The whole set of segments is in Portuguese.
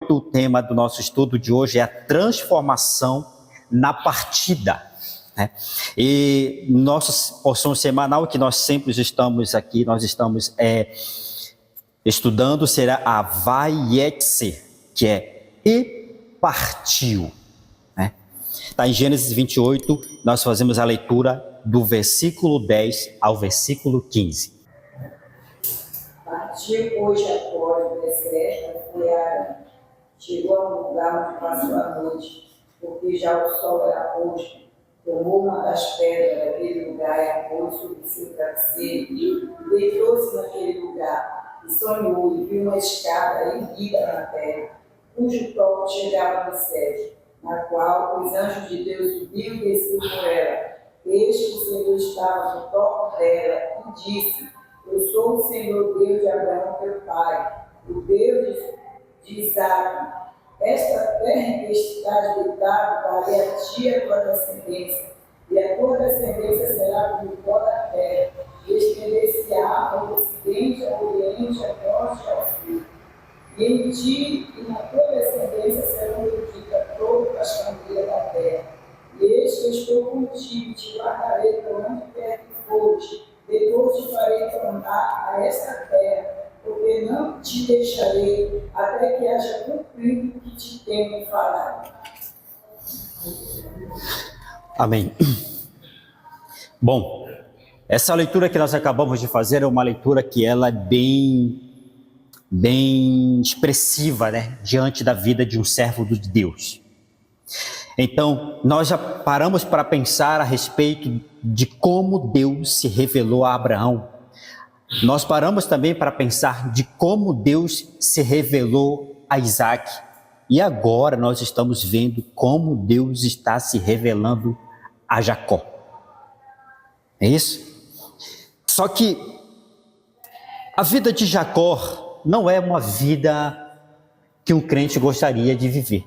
28, o tema do nosso estudo de hoje é a transformação na partida. E nossa porção semanal que nós sempre estamos aqui, nós estamos estudando, será a Vaietse, que é e partiu. Está em Gênesis 28, nós fazemos a leitura do versículo 10 ao versículo 15. Partiu, pois, Jacó do deserto, foi a Arã. Chegou a um lugar onde passou a noite, porque já o sol era posto. Tomou uma das pedras daquele lugar e a pôs sobre seu travesseiro, e deitou-se naquele lugar, e sonhou e viu uma escada erguida na terra, cujo topo chegava nos céus, na qual os anjos de Deus subiam e desciam por ela. Eis que o Senhor estava no topo dela e disse: Eu sou o Senhor Deus de Abraão, teu pai, o Deus de Isaque. Esta terra em que estás deitado, darei a ti a tua descendência, e a tua descendência será como o pó da terra, e estender-se-á ao ocidente, ao oriente, ao norte e ao sul. E em ti e na tua descendência serão benditas todas as famílias da terra. E eis que estou contigo, te guardarei por onde quer que fores, depois te farei tornar a esta terra, porque não te deixarei até que haja cumprido o que te tenho falado. Amém. Bom, essa leitura que nós acabamos de fazer é uma leitura que ela é bem expressiva, diante da vida de um servo de Deus. Então, nós já paramos para pensar a respeito de como Deus se revelou a Abraão. Nós paramos também para pensar de como Deus se revelou a Isaque. E agora nós estamos vendo como Deus está se revelando a Jacó. É isso? Só que a vida de Jacó não é uma vida que um crente gostaria de viver.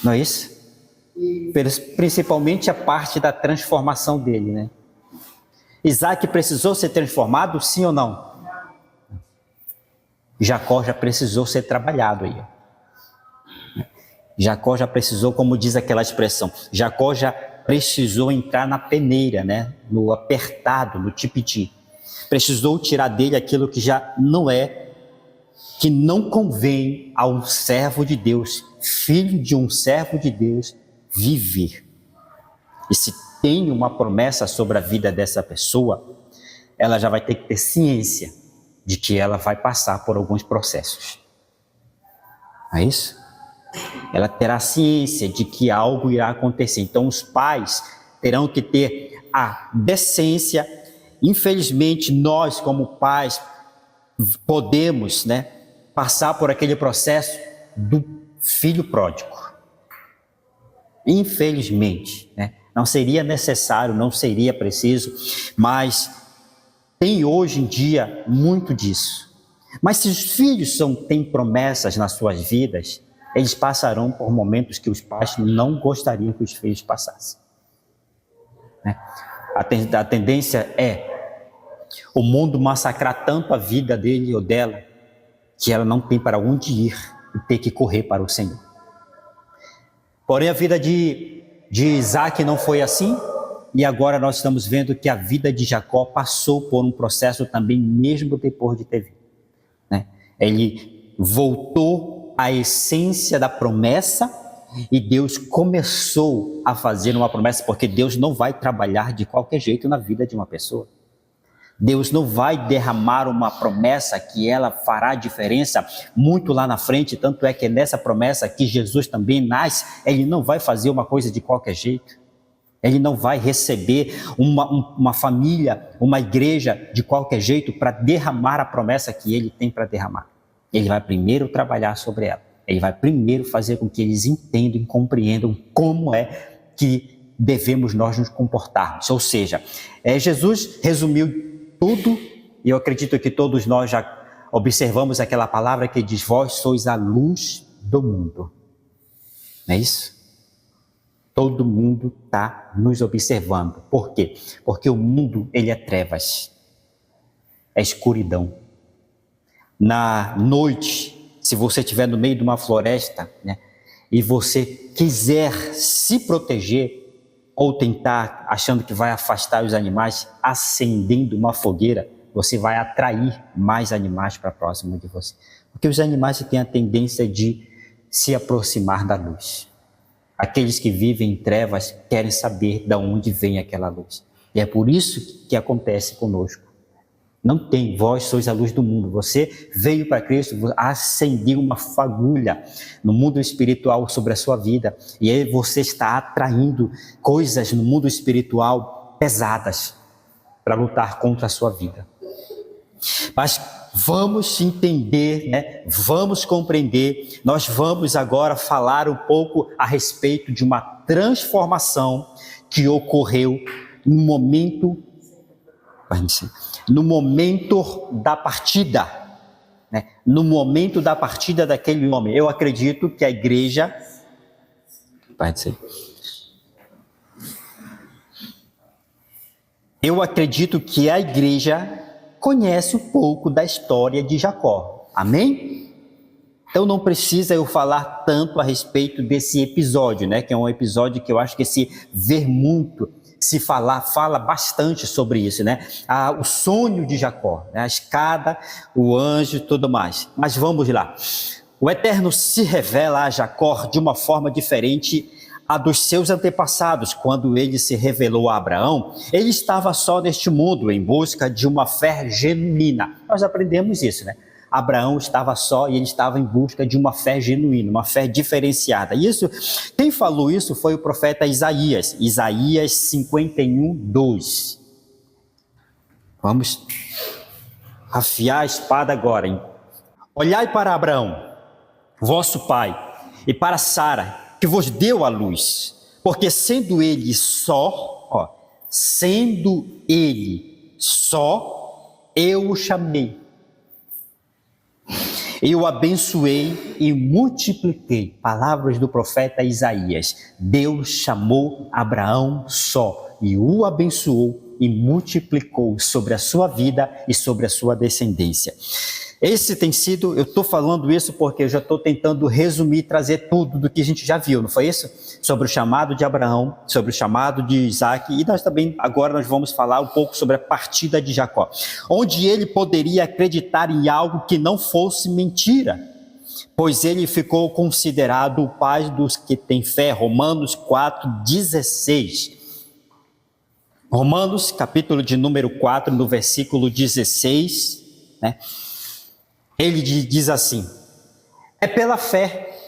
Não é isso? Principalmente a parte da transformação dele, Isaque precisou ser transformado, sim ou não? Jacó já precisou ser trabalhado aí. Jacó já precisou, como diz aquela expressão, Jacó já precisou entrar na peneira, no apertado, no tipiti. Precisou tirar dele aquilo que já não é, que não convém a um servo de Deus, filho de um servo de Deus, viver. E se tem uma promessa sobre a vida dessa pessoa, ela já vai ter que ter ciência de que ela vai passar por alguns processos. Não é isso? Ela terá ciência de que algo irá acontecer. Então os pais terão que ter a decência. Infelizmente nós como pais podemos, passar por aquele processo do filho pródigo. Infelizmente, não seria necessário, não seria preciso, mas tem hoje em dia muito disso. Mas se os filhos têm promessas nas suas vidas, eles passarão por momentos que os pais não gostariam que os filhos passassem. A tendência é o mundo massacrar tanto a vida dele ou dela, que ela não tem para onde ir e ter que correr para o Senhor. Porém, a vida de Isaque não foi assim, e agora nós estamos vendo que a vida de Jacó passou por um processo também, mesmo depois de ter vindo. Ele voltou à essência da promessa, e Deus começou a fazer uma promessa, porque Deus não vai trabalhar de qualquer jeito na vida de uma pessoa. Deus não vai derramar uma promessa que ela fará diferença muito lá na frente, tanto é que nessa promessa que Jesus também nasce, ele não vai fazer uma coisa de qualquer jeito. Ele não vai receber uma família, uma igreja de qualquer jeito para derramar a promessa que ele tem para derramar. Ele vai primeiro trabalhar sobre ela. Ele vai primeiro fazer com que eles entendam e compreendam como é que devemos nós nos comportarmos. Ou seja, Jesus resumiu tudo, e eu acredito que todos nós já observamos aquela palavra que diz: vós sois a luz do mundo. Não é isso? Todo mundo está nos observando. Por quê? Porque o mundo, ele é trevas, é escuridão. Na noite, se você estiver no meio de uma floresta, né, e você quiser se proteger, ou tentar, achando que vai afastar os animais, acendendo uma fogueira, você vai atrair mais animais para próximo de você. Porque os animais têm a tendência de se aproximar da luz. Aqueles que vivem em trevas querem saber de onde vem aquela luz. E é por isso que acontece conosco. Não tem, vós sois a luz do mundo. Você veio para Cristo, acendeu uma fagulha no mundo espiritual sobre a sua vida. E aí você está atraindo coisas no mundo espiritual pesadas para lutar contra a sua vida. Mas vamos entender, né? Vamos compreender. Nós vamos agora falar um pouco a respeito de uma transformação que ocorreu no momento da partida, né? No momento da partida daquele homem. Eu acredito que a igreja, conhece um pouco da história de Jacó. Amém? Então não precisa eu falar tanto a respeito desse episódio, né? Que é um episódio que eu acho que se vê muito, fala bastante sobre isso, né? O sonho de Jacó, né? A escada, o anjo e tudo mais. Mas vamos lá. O Eterno se revela a Jacó de uma forma diferente a dos seus antepassados. Quando ele se revelou a Abraão, ele estava só neste mundo em busca de uma fé genuína. Nós aprendemos isso, né? Abraão estava só e ele estava em busca de uma fé genuína, uma fé diferenciada. Isso, quem falou isso foi o profeta Isaías, Isaías 51, 2. Vamos afiar a espada agora, hein? Olhai para Abraão, vosso pai, e para Sara, que vos deu a luz, porque sendo ele só, eu o chamei. Eu abençoei e multipliquei. Palavras do profeta Isaías. Deus chamou Abraão só e o abençoou e multiplicou sobre a sua vida e sobre a sua descendência. Esse tem sido, eu estou falando isso porque eu já estou tentando resumir, trazer tudo do que a gente já viu, não foi isso? Sobre o chamado de Abraão, sobre o chamado de Isaac, e agora nós vamos falar um pouco sobre a partida de Jacó, onde ele poderia acreditar em algo que não fosse mentira, pois ele ficou considerado o pai dos que têm fé. Romanos 4:16. Romanos, capítulo de número 4, no versículo 16, né? Ele diz assim: é pela fé,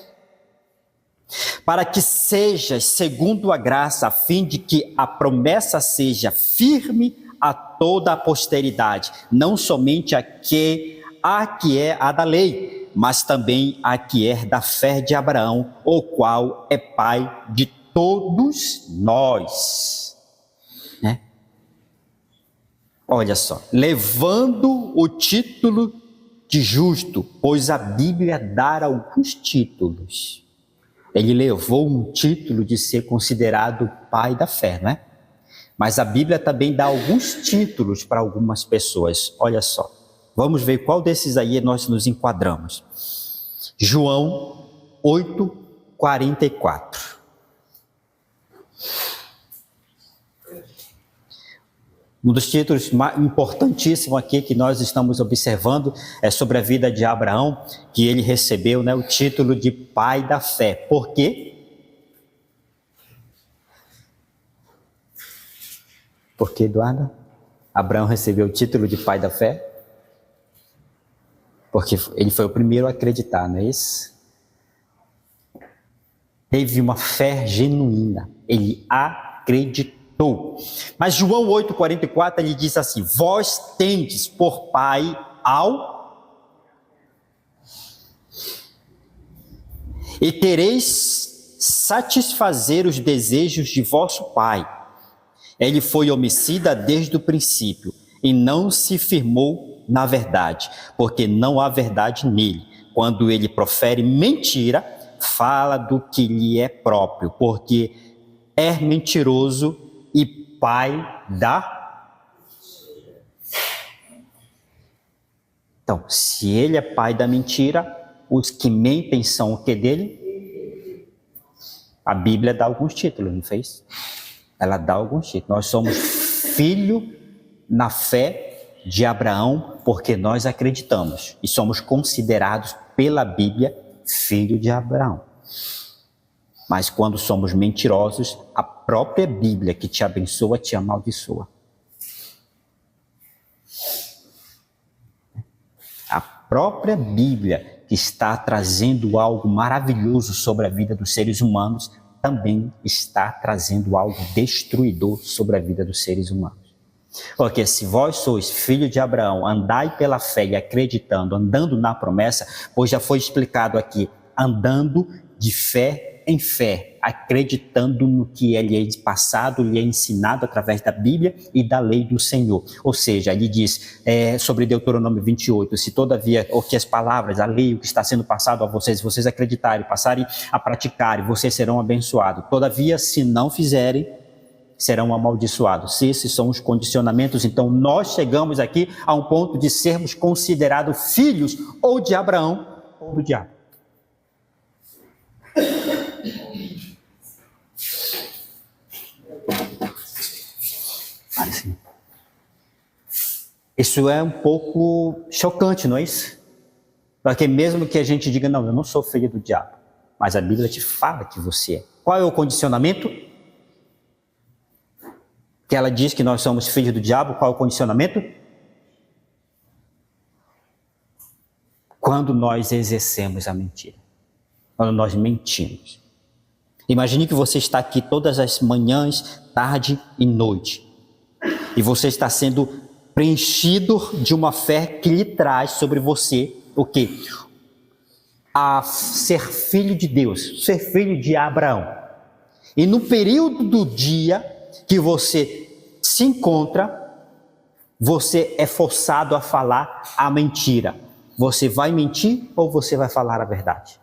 para que sejas segundo a graça, a fim de que a promessa seja firme a toda a posteridade, não somente a que é a da lei, mas também a que é da fé de Abraão, o qual é pai de todos nós. Né? Olha só, levando o título de justo, pois a Bíblia dá alguns títulos. Ele levou um título de ser considerado pai da fé, não é? Mas a Bíblia também dá alguns títulos para algumas pessoas. Olha só, vamos ver qual desses aí nós nos enquadramos. João 8:44. Um dos títulos importantíssimos aqui que nós estamos observando é sobre a vida de Abraão, que ele recebeu, né, o título de pai da fé. Por quê? Por que, Eduardo? Abraão recebeu o título de pai da fé? Porque ele foi o primeiro a acreditar, não é isso? Teve uma fé genuína, ele acreditou. Mas João 8:44 ele diz assim: vós tendes por pai e quereis satisfazer os desejos de vosso pai. Ele foi homicida desde o princípio e não se firmou na verdade, porque não há verdade nele. Quando ele profere mentira, fala do que lhe é próprio, porque é mentiroso e pai da... Então, se ele é pai da mentira, os que mentem são o que dele? A Bíblia dá alguns títulos, não fez? Ela dá alguns títulos. Nós somos filho na fé de Abraão, porque nós acreditamos e somos considerados pela Bíblia filho de Abraão. Mas quando somos mentirosos, a própria Bíblia que te abençoa te amaldiçoa. A própria Bíblia que está trazendo algo maravilhoso sobre a vida dos seres humanos também está trazendo algo destruidor sobre a vida dos seres humanos. Porque se vós sois filho de Abraão, andai pela fé e acreditando, andando na promessa, pois já foi explicado aqui, andando de fé em fé, acreditando no que lhe é passado, lhe é ensinado através da Bíblia e da lei do Senhor. Ou seja, ele diz sobre Deuteronômio 28, se todavia o que as palavras, a lei, o que está sendo passado a vocês, se vocês acreditarem, passarem a praticarem, vocês serão abençoados. Todavia, se não fizerem, serão amaldiçoados. Se esses são os condicionamentos, então nós chegamos aqui a um ponto de sermos considerados filhos ou de Abraão ou do diabo. Assim. Isso é um pouco chocante, não é isso? Porque mesmo que a gente diga, não, eu não sou filho do diabo, mas a Bíblia te fala que você é. Qual é o condicionamento? Que ela diz que nós somos filhos do diabo, qual é o condicionamento? Quando nós exercemos a mentira. Quando nós mentimos. Imagine que você está aqui todas as manhãs, tarde e noite. E você está sendo preenchido de uma fé que lhe traz sobre você o quê? A ser filho de Deus, ser filho de Abraão. E no período do dia que você se encontra, você é forçado a falar a mentira. Você vai mentir ou você vai falar a verdade?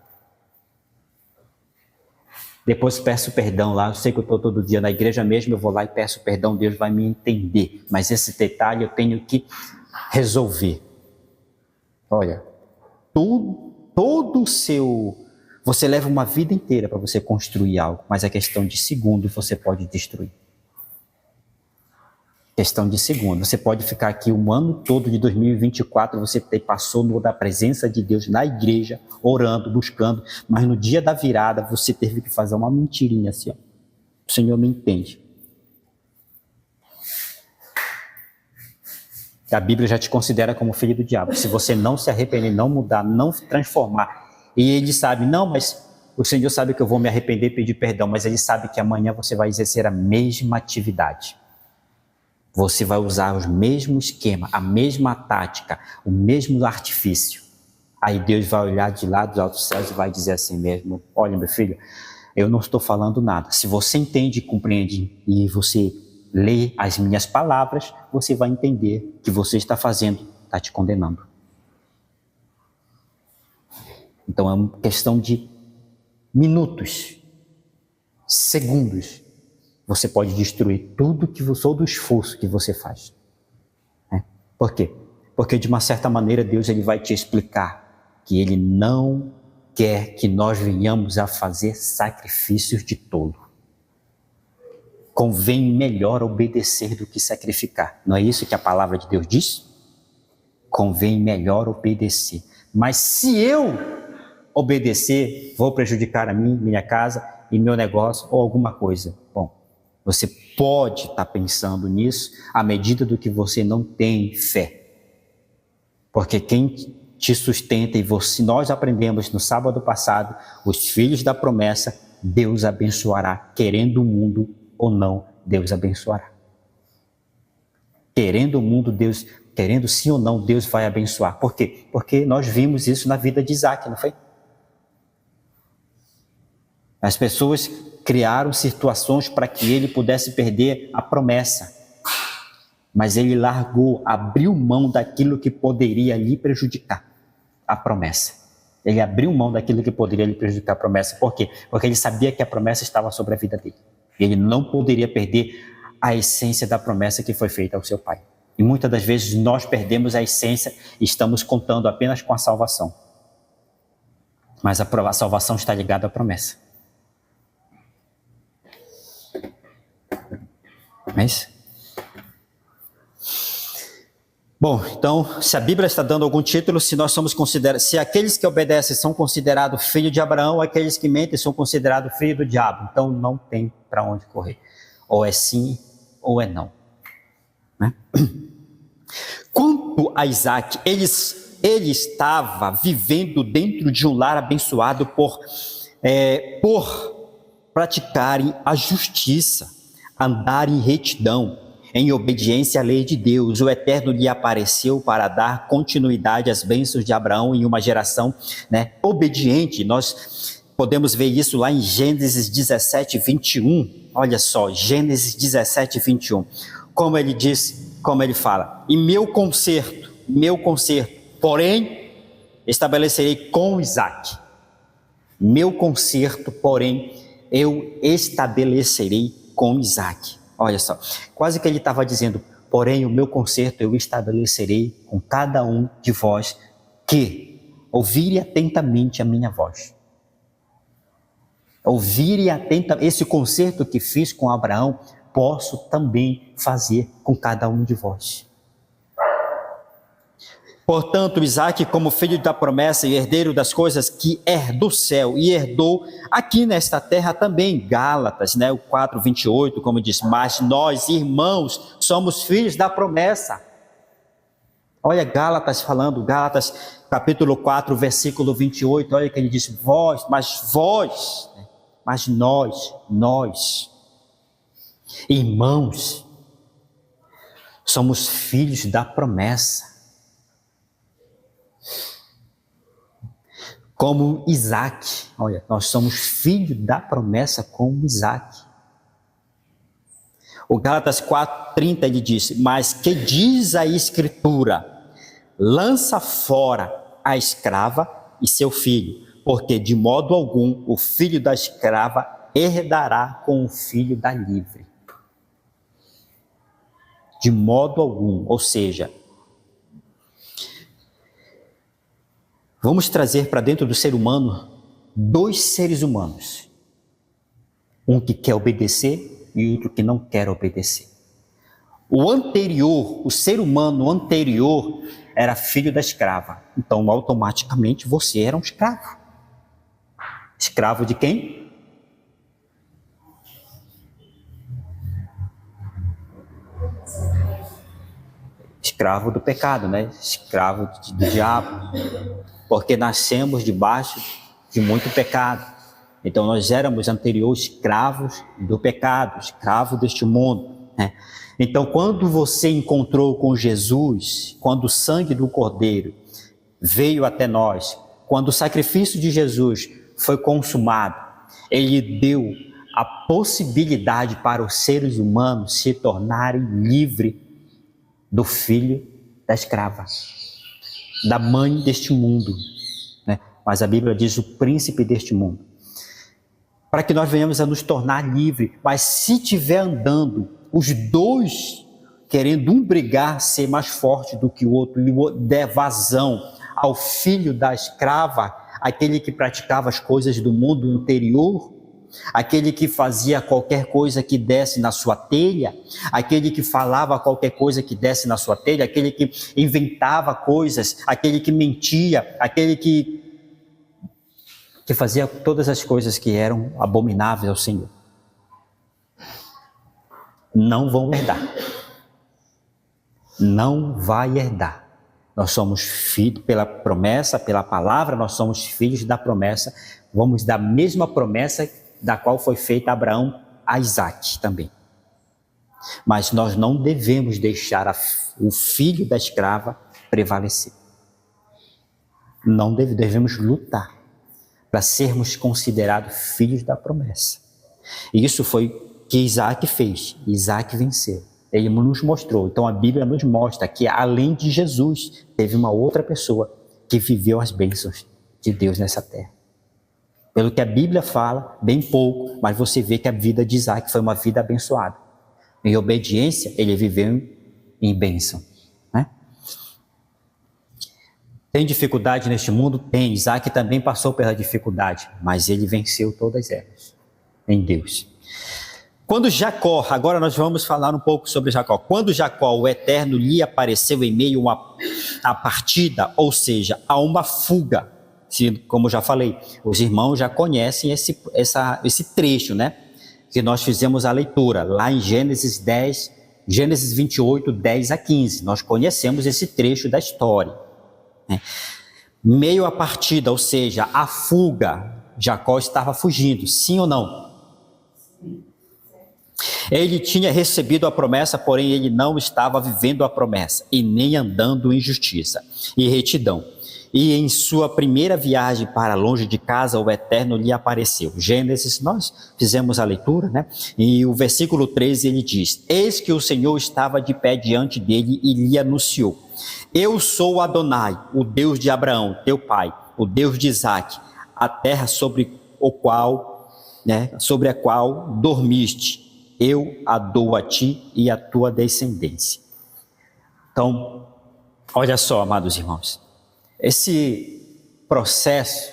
Depois peço perdão lá, eu sei que eu estou todo dia na igreja mesmo, eu vou lá e peço perdão, Deus vai me entender. Mas esse detalhe eu tenho que resolver. Olha, todo o seu... Você leva uma vida inteira para você construir algo, mas é questão de segundos você pode destruir. Questão de segundos. Você pode ficar aqui um ano todo de 2024, você passou da presença de Deus na igreja, orando, buscando, mas no dia da virada você teve que fazer uma mentirinha assim, ó. O Senhor me entende. A Bíblia já te considera como filho do diabo. Se você não se arrepender, não mudar, não se transformar, e ele sabe, não, mas o Senhor sabe que eu vou me arrepender e pedir perdão, mas ele sabe que amanhã você vai exercer a mesma atividade. Você vai usar o mesmo esquema, a mesma tática, o mesmo artifício. Aí Deus vai olhar de lá dos altos céus e vai dizer assim mesmo, olha meu filho, eu não estou falando nada. Se você entende e compreende e você lê as minhas palavras, você vai entender que você está fazendo, está te condenando. Então é uma questão de minutos, segundos. Você pode destruir todo o esforço que você faz. Por quê? Porque de uma certa maneira Deus ele vai te explicar que ele não quer que nós venhamos a fazer sacrifícios de tolo. Convém melhor obedecer do que sacrificar. Não é isso que a palavra de Deus diz? Convém melhor obedecer. Mas se eu obedecer, vou prejudicar a mim, minha casa e meu negócio ou alguma coisa. Bom, você pode estar pensando nisso à medida do que você não tem fé. Porque quem te sustenta e nós aprendemos no sábado passado, os filhos da promessa, Deus abençoará, querendo o mundo ou não, Deus abençoará. Querendo o mundo, Deus, querendo sim ou não, Deus vai abençoar. Por quê? Porque nós vimos isso na vida de Isaac, não foi? As pessoas criaram situações para que ele pudesse perder a promessa. Mas ele largou, abriu mão daquilo que poderia lhe prejudicar a promessa. Ele abriu mão daquilo que poderia lhe prejudicar a promessa. Por quê? Porque ele sabia que a promessa estava sobre a vida dele. Ele não poderia perder a essência da promessa que foi feita ao seu pai. E muitas das vezes nós perdemos a essência e estamos contando apenas com a salvação. Mas a salvação está ligada à promessa. É isso? Bom, então, se a Bíblia está dando algum título, se aqueles que obedecem são considerados filhos de Abraão, aqueles que mentem são considerados filhos do diabo. Então, não tem para onde correr. Ou é sim, ou é não. Né? Quanto a Isaac, ele estava vivendo dentro de um lar abençoado por praticarem a justiça, andarem em retidão, em obediência à lei de Deus. O Eterno lhe apareceu para dar continuidade às bênçãos de Abraão em uma geração, obediente. Nós podemos ver isso lá em Gênesis 17, 21. Olha só, Gênesis 17, 21. Como ele diz, como ele fala: e meu concerto, porém, estabelecerei com Isaac. Meu concerto, porém, eu estabelecerei com Isaac. Olha só, quase que ele estava dizendo: porém, o meu concerto eu estabelecerei com cada um de vós que ouvirem atentamente a minha voz. Ouvirem atentamente. Esse concerto que fiz com Abraão, posso também fazer com cada um de vós. Portanto, Isaac, como filho da promessa e herdeiro das coisas que é do céu, e herdou aqui nesta terra também. Gálatas, o 4, 28, como diz: mas nós, irmãos, somos filhos da promessa. Olha Gálatas falando, Gálatas capítulo 4, versículo 28, olha que ele diz: vós, mas nós, irmãos, somos filhos da promessa. Como Isaac, olha, nós somos filhos da promessa como Isaac. O Gálatas 4:30 ele diz: mas que diz a Escritura, lança fora a escrava e seu filho, porque de modo algum o filho da escrava herdará com o filho da livre. De modo algum, ou seja, vamos trazer para dentro do ser humano dois seres humanos. Um que quer obedecer e outro que não quer obedecer. O anterior, o ser humano anterior, era filho da escrava. Então, automaticamente, você era um escravo. Escravo de quem? Escravo do pecado, Escravo do diabo. Porque nascemos debaixo de muito pecado. Então nós éramos anteriores escravos do pecado, escravos deste mundo. Então quando você encontrou com Jesus, quando o sangue do Cordeiro veio até nós, quando o sacrifício de Jesus foi consumado, ele deu a possibilidade para os seres humanos se tornarem livres do filho da escrava, da mãe deste mundo, mas a Bíblia diz o príncipe deste mundo, para que nós venhamos a nos tornar livres. Mas se estiver andando os dois querendo um brigar, ser mais forte do que o outro, e der vazão ao filho da escrava, aquele que praticava as coisas do mundo anterior, aquele que fazia qualquer coisa que desse na sua telha, aquele que falava qualquer coisa que desse na sua telha, aquele que inventava coisas, aquele que mentia, aquele que fazia todas as coisas que eram abomináveis ao Senhor, não vão herdar. Não vai herdar. Nós somos filhos pela promessa, pela palavra, nós somos filhos da promessa, vamos da mesma promessa da qual foi feita a Abraão a Isaac também. Mas nós não devemos deixar o filho da escrava prevalecer. Não devemos lutar para sermos considerados filhos da promessa. E isso foi o que Isaac fez. Isaac venceu. Ele nos mostrou. Então a Bíblia nos mostra que além de Jesus, teve uma outra pessoa que viveu as bênçãos de Deus nessa terra. Pelo que a Bíblia fala, bem pouco, mas você vê que a vida de Isaac foi uma vida abençoada. Em obediência, ele viveu em bênção. Tem dificuldade neste mundo? Tem. Isaac também passou pela dificuldade, mas ele venceu todas elas em Deus. Quando Jacó, agora nós vamos falar um pouco sobre Jacó. Quando Jacó, o Eterno, lhe apareceu em meio a partida, ou seja, a uma fuga. Como já falei, os irmãos já conhecem esse trecho, né? Que nós fizemos a leitura lá em Gênesis 28, 10 a 15. Nós conhecemos esse trecho da história. Meio à partida, ou seja, a fuga, Jacó estava fugindo, sim ou não? Ele tinha recebido a promessa, porém ele não estava vivendo a promessa e nem andando em justiça e retidão. E em sua primeira viagem para longe de casa, o Eterno lhe apareceu. Gênesis, nós fizemos a leitura, né? E o versículo 13 ele diz: eis que o Senhor estava de pé diante dele e lhe anunciou: eu sou Adonai, o Deus de Abraão, teu pai, o Deus de Isaque, a terra sobre a qual dormiste, eu a dou a ti e a tua descendência. Então, olha só, amados irmãos, esse processo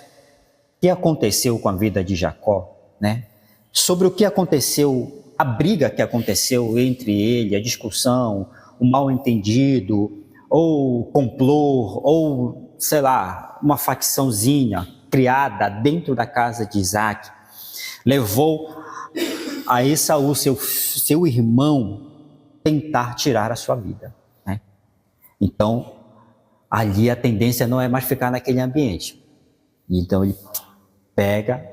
que aconteceu com a vida de Jacó, né? Sobre o que aconteceu, a briga que aconteceu entre ele, a discussão, o mal-entendido, ou complô, ou, sei lá, uma facçãozinha criada dentro da casa de Isaac, levou a Esaú, seu irmão, tentar tirar a sua vida, né? Então, ali a tendência não é mais ficar naquele ambiente. Então ele pega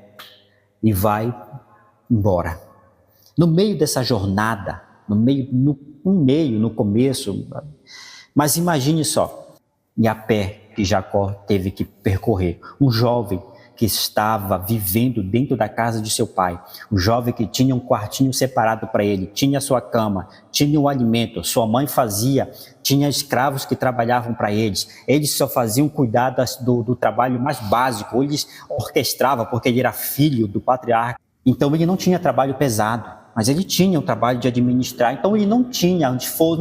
e vai embora. No meio dessa jornada, no começo, mas imagine só, e a pé que Jacó teve que percorrer, um jovem que estava vivendo dentro da casa de seu pai, um jovem que tinha um quartinho separado para ele, tinha sua cama, tinha o alimento, sua mãe tinha escravos que trabalhavam para eles só faziam cuidar do trabalho mais básico, eles orquestravam porque ele era filho do patriarca, então ele não tinha trabalho pesado, mas ele tinha um trabalho de administrar, então ele não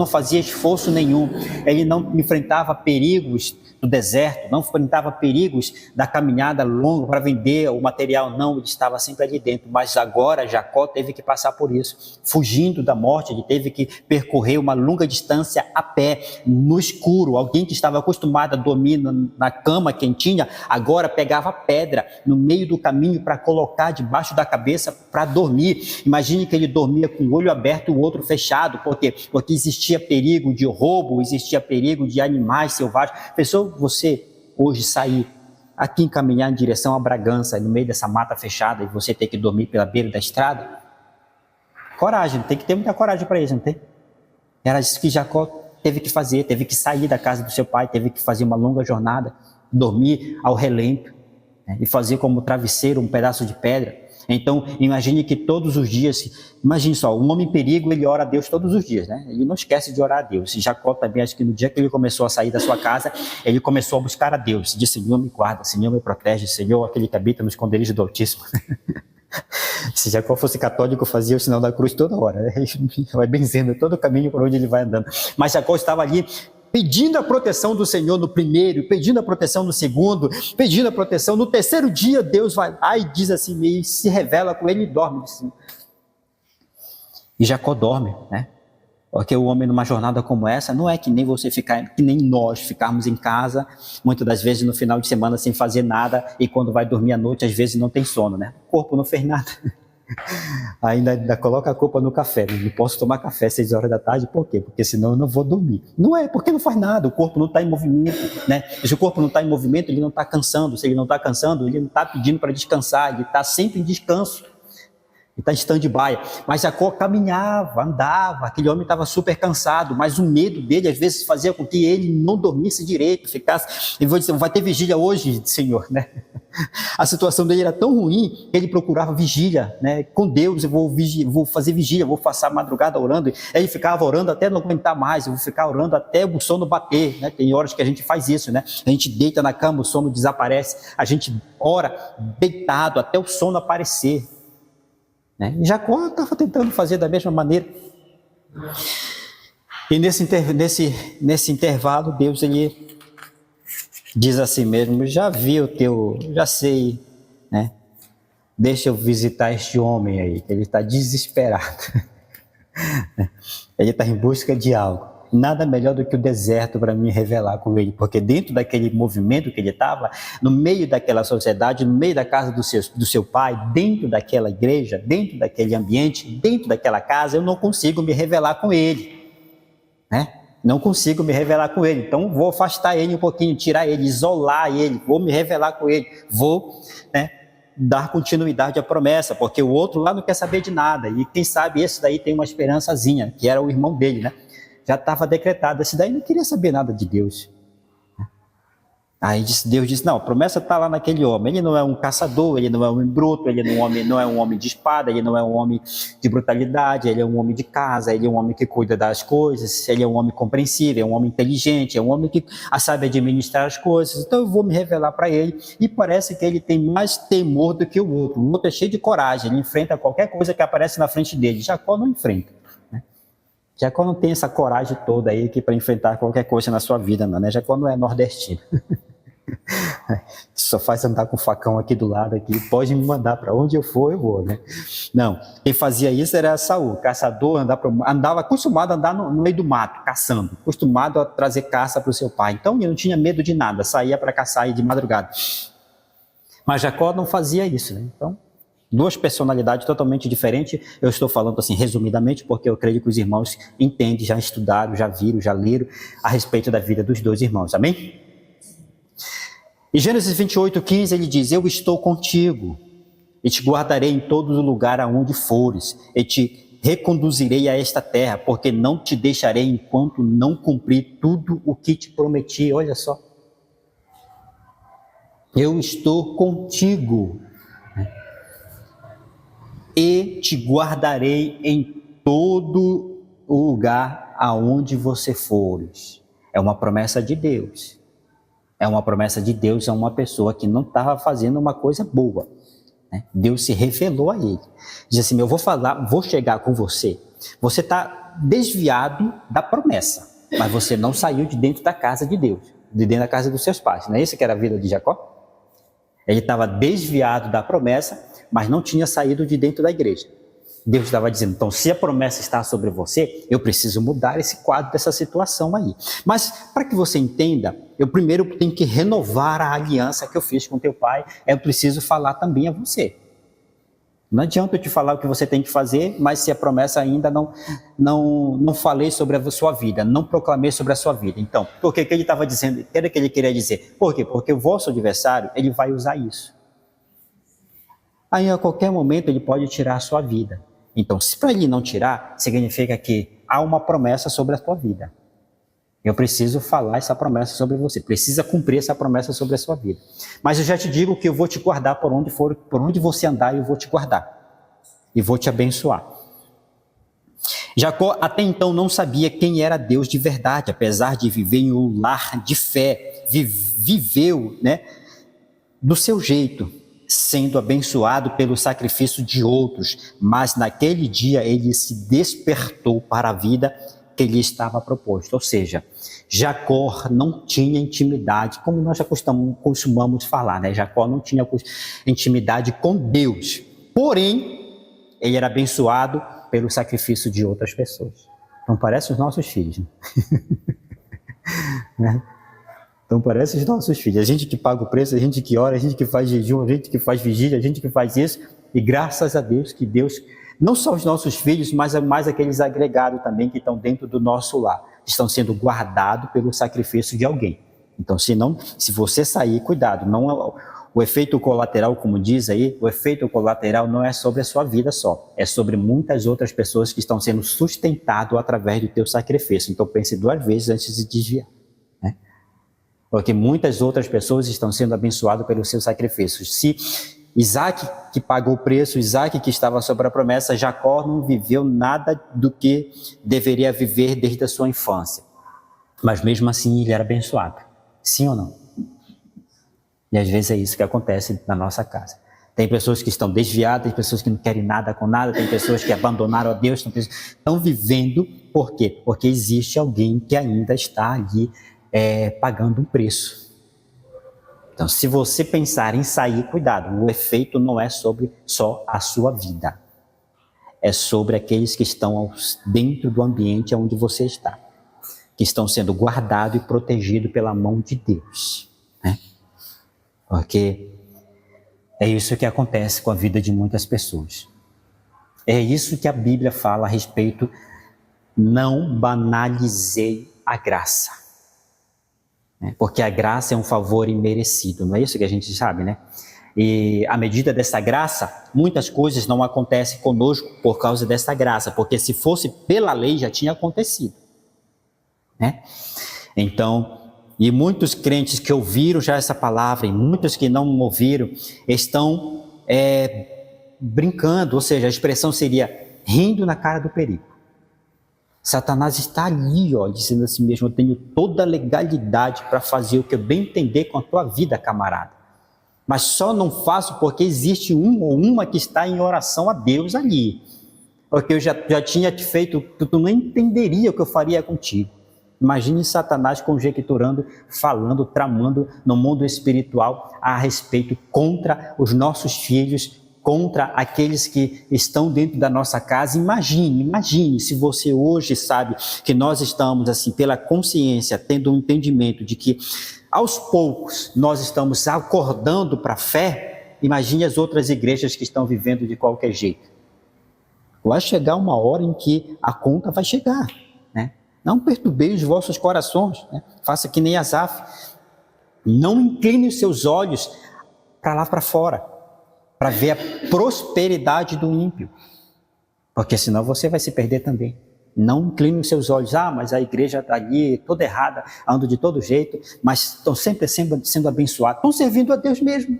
fazia esforço nenhum, ele não enfrentava perigos do deserto, não enfrentava perigos da caminhada longa para vender o material, não, ele estava sempre ali dentro, mas agora Jacó teve que passar por isso, fugindo da morte, ele teve que percorrer uma longa distância a pé, no escuro, alguém que estava acostumado a dormir na cama quentinha, agora pegava pedra no meio do caminho para colocar debaixo da cabeça para dormir. Imagine que ele dormia com o olho aberto e o outro fechado, por quê? Porque existia perigo de roubo, existia perigo de animais selvagens. Pensou você hoje sair aqui, encaminhar em direção a Bragança, no meio dessa mata fechada, e você ter que dormir pela beira da estrada? Coragem, tem que ter muita coragem para isso, não tem? Era isso que Jacó teve que fazer, teve que sair da casa do seu pai, teve que fazer uma longa jornada, dormir ao relento, né, e fazer como travesseiro um pedaço de pedra. Então, imagine que todos os dias, imagine só, um homem em perigo, ele ora a Deus todos os dias, né? Ele não esquece de orar a Deus. E Jacó também, acho que no dia que ele começou a sair da sua casa, ele começou a buscar a Deus. Disse: Senhor, me guarda, Senhor, me protege, Senhor, aquele que habita no esconderijo do Altíssimo. Se Jacó fosse católico, fazia o sinal da cruz toda hora, né? Ele vai benzendo todo o caminho por onde ele vai andando. Mas Jacó estava ali pedindo a proteção do Senhor no primeiro, pedindo a proteção no segundo, pedindo a proteção. No terceiro dia, Deus vai lá e diz assim, e se revela com ele e dorme. Assim. E Jacó dorme, né? Porque o homem numa jornada como essa, não é que nem você ficar, que nem nós ficarmos em casa, muitas das vezes no final de semana sem fazer nada, e quando vai dormir à noite, às vezes não tem sono, né? O corpo não fez nada. Ainda coloca a culpa no café, né? Não posso tomar café às 6 horas da tarde, por quê? Porque senão eu não vou dormir. Não é, porque não faz nada, o corpo não está em movimento, né? Se o corpo não está em movimento, ele não está cansando, se ele não está cansando, ele não está pedindo para descansar, ele está sempre em descanso, ele está em stand-by. Mas Jacó caminhava, andava, aquele homem estava super cansado, mas o medo dele às vezes fazia com que ele não dormisse direito, ficasse, ele vai ter vigília hoje, Senhor, né? A situação dele era tão ruim que ele procurava vigília, né? Com Deus, eu vou fazer vigília, vou passar a madrugada orando. Aí ele ficava orando até não aguentar mais, eu vou ficar orando até o sono bater, né? Tem horas que a gente faz isso, né? A gente deita na cama, o sono desaparece, a gente ora deitado até o sono aparecer, né? E Jacó estava tentando fazer da mesma maneira. E nesse intervalo, Deus ele diz assim mesmo, já vi o teu, já sei, né? Deixa eu visitar este homem aí, que ele está desesperado. Ele está em busca de algo. Nada melhor do que o deserto para me revelar com ele, porque dentro daquele movimento que ele estava, no meio daquela sociedade, no meio da casa do seu pai, dentro daquela igreja, dentro daquele ambiente, dentro daquela casa, eu não consigo me revelar com ele, né? Não consigo me revelar com ele, então vou afastar ele um pouquinho, tirar ele, isolar ele, vou me revelar com ele, vou, né, dar continuidade à promessa, porque o outro lá não quer saber de nada, e quem sabe esse daí tem uma esperançazinha, que era o irmão dele, né? Já estava decretado, esse daí não queria saber nada de Deus. Aí Deus disse, não, a promessa está lá naquele homem, ele não é um caçador, ele não é um homem bruto, ele não é um homem de espada, ele não é um homem de brutalidade, ele é um homem de casa, ele é um homem que cuida das coisas, ele é um homem compreensível, é um homem inteligente, é um homem que sabe administrar as coisas, então eu vou me revelar para ele, e parece que ele tem mais temor do que o outro é cheio de coragem, ele enfrenta qualquer coisa que aparece na frente dele, Jacó não enfrenta. Jacó não tem essa coragem toda aí para enfrentar qualquer coisa na sua vida, não, né? Jacó não é nordestino. Só faz andar com o facão aqui do lado, aqui, pode me mandar para onde eu for, eu vou, né? Não, quem fazia isso era Saul, caçador, andava acostumado a andar no meio do mato, caçando, acostumado a trazer caça para o seu pai. Então ele não tinha medo de nada, saía para caçar de madrugada. Mas Jacó não fazia isso, né? Então, duas personalidades totalmente diferentes. Eu estou falando assim resumidamente porque eu creio que os irmãos entendem, já estudaram, já viram, já leram a respeito da vida dos dois irmãos, amém? Em Gênesis 28:15 ele diz, eu estou contigo e te guardarei em todo lugar aonde fores e te reconduzirei a esta terra, porque não te deixarei enquanto não cumprir tudo o que te prometi. Olha só, eu estou contigo e te guardarei em todo o lugar aonde você fores. É uma promessa de Deus. É uma promessa de Deus a uma pessoa que não estava fazendo uma coisa boa, né? Deus se revelou a ele. Diz assim, eu vou chegar com você. Você está desviado da promessa, mas você não saiu de dentro da casa de Deus, de dentro da casa dos seus pais. Não é isso que era a vida de Jacó? Ele estava desviado da promessa, mas não tinha saído de dentro da igreja. Deus estava dizendo, então se a promessa está sobre você, eu preciso mudar esse quadro dessa situação aí. Mas para que você entenda, eu primeiro tenho que renovar a aliança que eu fiz com teu pai, eu preciso falar também a você. Não adianta eu te falar o que você tem que fazer, mas se a promessa ainda não falei sobre a sua vida, não proclamei sobre a sua vida. Então, o que ele estava dizendo, o que ele queria dizer? Por quê? Porque o vosso adversário, ele vai usar isso. Aí a qualquer momento ele pode tirar a sua vida. Então, se para ele não tirar, significa que há uma promessa sobre a tua vida. Eu preciso falar essa promessa sobre você, precisa cumprir essa promessa sobre a sua vida. Mas eu já te digo que eu vou te guardar por onde você andar, eu vou te guardar. E vou te abençoar. Jacó até então não sabia quem era Deus de verdade, apesar de viver em um lar de fé, viveu, né, do seu jeito, sendo abençoado pelo sacrifício de outros, mas naquele dia ele se despertou para a vida que lhe estava proposta. Ou seja, Jacó não tinha intimidade, como nós já costumamos falar, né? Jacó não tinha intimidade com Deus, porém, ele era abençoado pelo sacrifício de outras pessoas. Então parece os nossos filhos, né? Então parece os nossos filhos, a gente que paga o preço, a gente que ora, a gente que faz jejum, a gente que faz vigília, a gente que faz isso, e graças a Deus que Deus, não só os nossos filhos, mas mais aqueles agregados também que estão dentro do nosso lar, estão sendo guardados pelo sacrifício de alguém. Então se você sair, cuidado, não, o efeito colateral, como diz aí, o efeito colateral não é sobre a sua vida só, é sobre muitas outras pessoas que estão sendo sustentadas através do teu sacrifício. Então pense 2 vezes antes de desviar. Porque muitas outras pessoas estão sendo abençoadas pelo seu sacrifício. Se Isaac que pagou o preço, Isaac que estava sobre a promessa, Jacó não viveu nada do que deveria viver desde a sua infância. Mas mesmo assim ele era abençoado. Sim ou não? E às vezes é isso que acontece na nossa casa. Tem pessoas que estão desviadas, tem pessoas que não querem nada com nada, tem pessoas que abandonaram a Deus, estão vivendo, por quê? Porque existe alguém que ainda está ali pagando um preço. Então, se você pensar em sair, cuidado, o efeito não é sobre só a sua vida. É sobre aqueles que estão dentro do ambiente onde você está, que estão sendo guardados e protegidos pela mão de Deus, né? Porque é isso que acontece com a vida de muitas pessoas. É isso que a Bíblia fala a respeito, não banalizei a graça. Porque a graça é um favor imerecido, não é isso que a gente sabe, né? E à medida dessa graça, muitas coisas não acontecem conosco por causa dessa graça, porque se fosse pela lei já tinha acontecido, né? Então, e muitos crentes que ouviram já essa palavra e muitos que não ouviram estão brincando, ou seja, a expressão seria rindo na cara do perigo. Satanás está ali, ó, dizendo assim mesmo, eu tenho toda a legalidade para fazer o que eu bem entender com a tua vida, camarada. Mas só não faço porque existe um ou uma que está em oração a Deus ali. Porque eu já tinha te feito, tu não entenderia o que eu faria contigo. Imagine Satanás conjecturando, falando, tramando no mundo espiritual a respeito contra os nossos filhos, contra aqueles que estão dentro da nossa casa. Imagine se você hoje sabe que nós estamos assim pela consciência, tendo um entendimento de que aos poucos nós estamos acordando para a fé. Imagine as outras igrejas que estão vivendo de qualquer jeito. Vai chegar uma hora em que a conta vai chegar, né? Não perturbeis os vossos corações, né? Faça que nem Asaf. Não incline os seus olhos para lá para fora, para ver a prosperidade do ímpio, porque senão você vai se perder também. Não incline os seus olhos, mas a igreja está ali toda errada, anda de todo jeito, mas estão sempre sendo abençoados, estão servindo a Deus mesmo.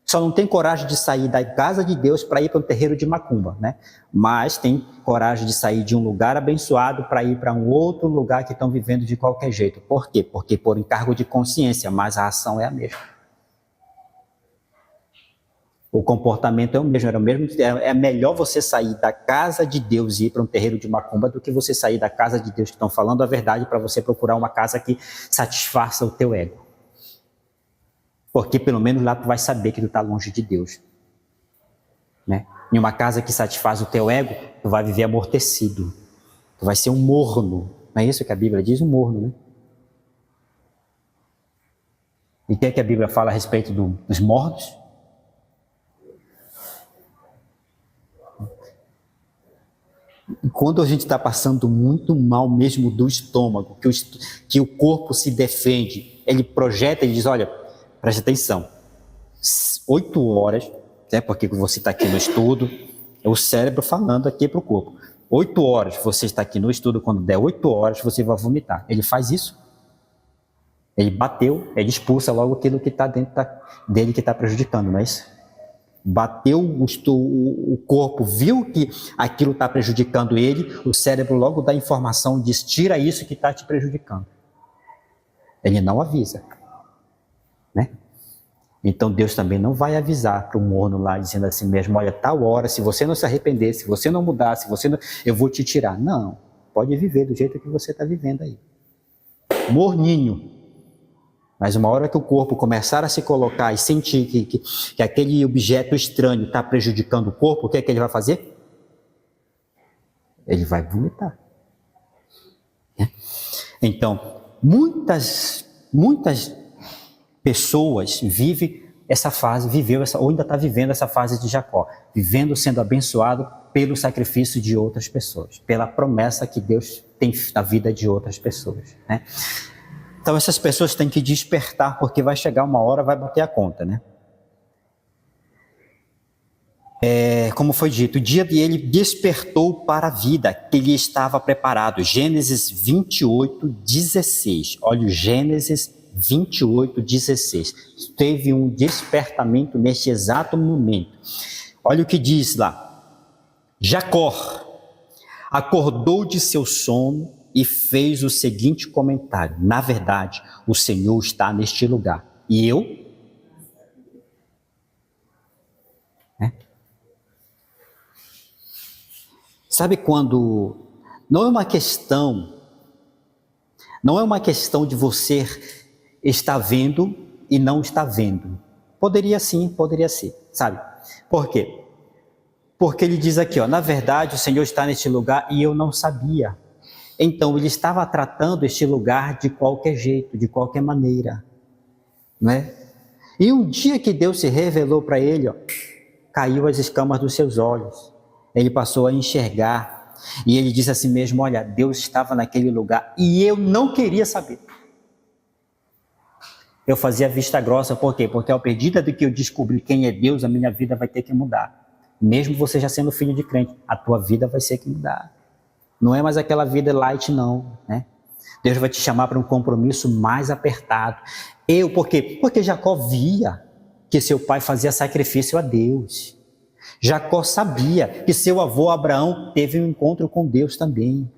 Só não tem coragem de sair da casa de Deus para ir para um terreiro de macumba, né? Mas tem coragem de sair de um lugar abençoado para ir para um outro lugar que estão vivendo de qualquer jeito. Por quê? Porque por encargo de consciência, mas a ação é a mesma. O comportamento é o mesmo, é melhor você sair da casa de Deus e ir para um terreiro de macumba do que você sair da casa de Deus que estão falando a verdade para você procurar uma casa que satisfaça o teu ego. Porque pelo menos lá tu vai saber que tu está longe de Deus, né? Em uma casa que satisfaz o teu ego, tu vai viver amortecido, tu vai ser um morno. Não é isso que a Bíblia diz? Um morno, né? E o que é que a Bíblia fala a respeito dos mornos? Quando a gente está passando muito mal mesmo do estômago, que o corpo se defende, ele projeta e diz, olha, preste atenção, 8 horas, né, porque você está aqui no estudo, é o cérebro falando aqui para o corpo, 8 horas você está aqui no estudo, quando der 8 horas você vai vomitar. Ele faz isso. Ele bateu, ele expulsa logo aquilo que está dentro dele que está prejudicando, não é isso? Bateu o corpo, viu que aquilo está prejudicando ele, o cérebro logo dá informação, diz, tira isso que está te prejudicando. Ele não avisa, né? Então Deus também não vai avisar para o morno lá, dizendo assim mesmo, olha, tal hora, se você não se arrepender, se você não mudar, se você não, eu vou te tirar. Não, pode viver do jeito que você está vivendo aí. Morninho. Mas uma hora que o corpo começar a se colocar e sentir que aquele objeto estranho está prejudicando o corpo, o que é que ele vai fazer? Ele vai vomitar. Então, muitas pessoas viveu essa, ou ainda está vivendo essa fase de Jacó, vivendo, sendo abençoado pelo sacrifício de outras pessoas, pela promessa que Deus tem na vida de outras pessoas, né? Então essas pessoas têm que despertar, porque vai chegar uma hora, vai bater a conta, né? Como foi dito, o dia de ele despertou para a vida, que lhe estava preparado. Gênesis 28, 16. Olha o Gênesis 28, 16. Teve um despertamento neste exato momento. Olha o que diz lá. Jacó acordou de seu sono e fez o seguinte comentário: na verdade, o Senhor está neste lugar, e eu? Sabe quando não é uma questão de você estar vendo e não está vendo. Poderia sim, poderia ser, sabe? Por quê? Porque ele diz aqui, na verdade o Senhor está neste lugar e eu não sabia. Então ele estava tratando este lugar de qualquer jeito, de qualquer maneira, não é? E um dia que Deus se revelou para ele, caiu as escamas dos seus olhos. Ele passou a enxergar e ele disse a si mesmo, olha, Deus estava naquele lugar e eu não queria saber. Eu fazia vista grossa, por quê? Porque ao medida de que eu descobrir quem é Deus, a minha vida vai ter que mudar. Mesmo você já sendo filho de crente, a tua vida vai ter que mudar. Não é mais aquela vida light não, né? Deus vai te chamar para um compromisso mais apertado. Por quê? Porque Jacó via que seu pai fazia sacrifício a Deus. Jacó sabia que seu avô Abraão teve um encontro com Deus também.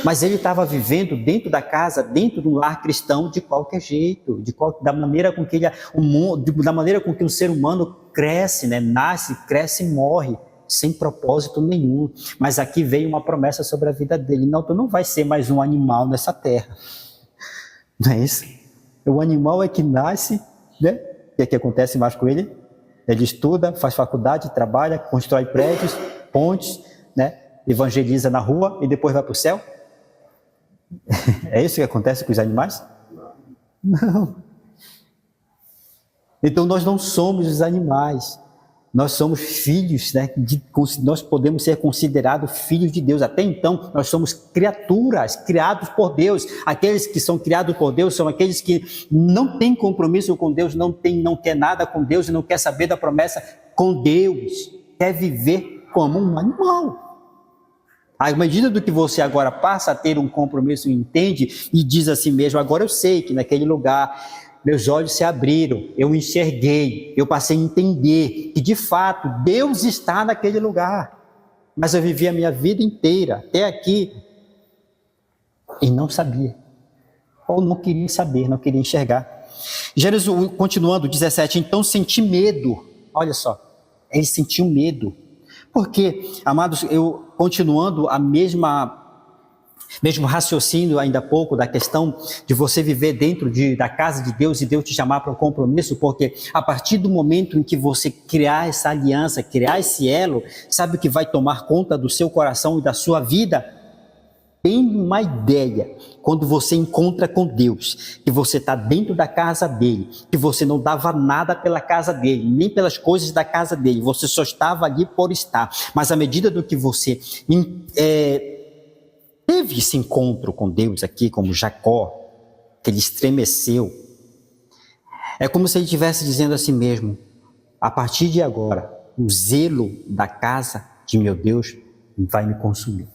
Mas ele estava vivendo dentro da casa, dentro de um lar cristão de qualquer jeito, da maneira com que da maneira com que um ser humano cresce, né? Nasce, cresce e morre, sem propósito nenhum. Mas aqui veio uma promessa sobre a vida dele. Não, tu não vai ser mais um animal nessa terra. Não é isso? O animal é que nasce, né? O que é que acontece mais com ele? Ele estuda, faz faculdade, trabalha, constrói prédios, pontes, né? Evangeliza na rua e depois vai para o céu? É isso que acontece com os animais? Não. Então nós não somos os animais. Nós somos filhos, né? Nós podemos ser considerados filhos de Deus. Até então, nós somos criaturas, criados por Deus. Aqueles que são criados por Deus são aqueles que não têm compromisso com Deus, não quer nada com Deus e não quer saber da promessa com Deus. Quer viver como um animal. À medida do que você agora passa a ter um compromisso, entende e diz a si mesmo, agora eu sei que naquele lugar meus olhos se abriram, eu enxerguei, eu passei a entender que de fato Deus está naquele lugar. Mas eu vivi a minha vida inteira, até aqui, e não sabia. Ou não queria saber, não queria enxergar. Jesus, continuando, 17, então senti medo. Olha só, ele sentiu medo. Porque, amados, continuando a mesmo raciocínio ainda há pouco da questão de você viver dentro da casa de Deus e Deus te chamar para um compromisso, porque a partir do momento em que você criar essa aliança, criar esse elo, sabe o que vai tomar conta do seu coração e da sua vida? Tem uma ideia, quando você encontra com Deus, que você está dentro da casa dele, que você não dava nada pela casa dele, nem pelas coisas da casa dele, você só estava ali por estar, mas à medida do que você teve esse encontro com Deus aqui, como Jacó, que ele estremeceu, é como se ele estivesse dizendo a si mesmo, a partir de agora, o zelo da casa de meu Deus vai me consumir.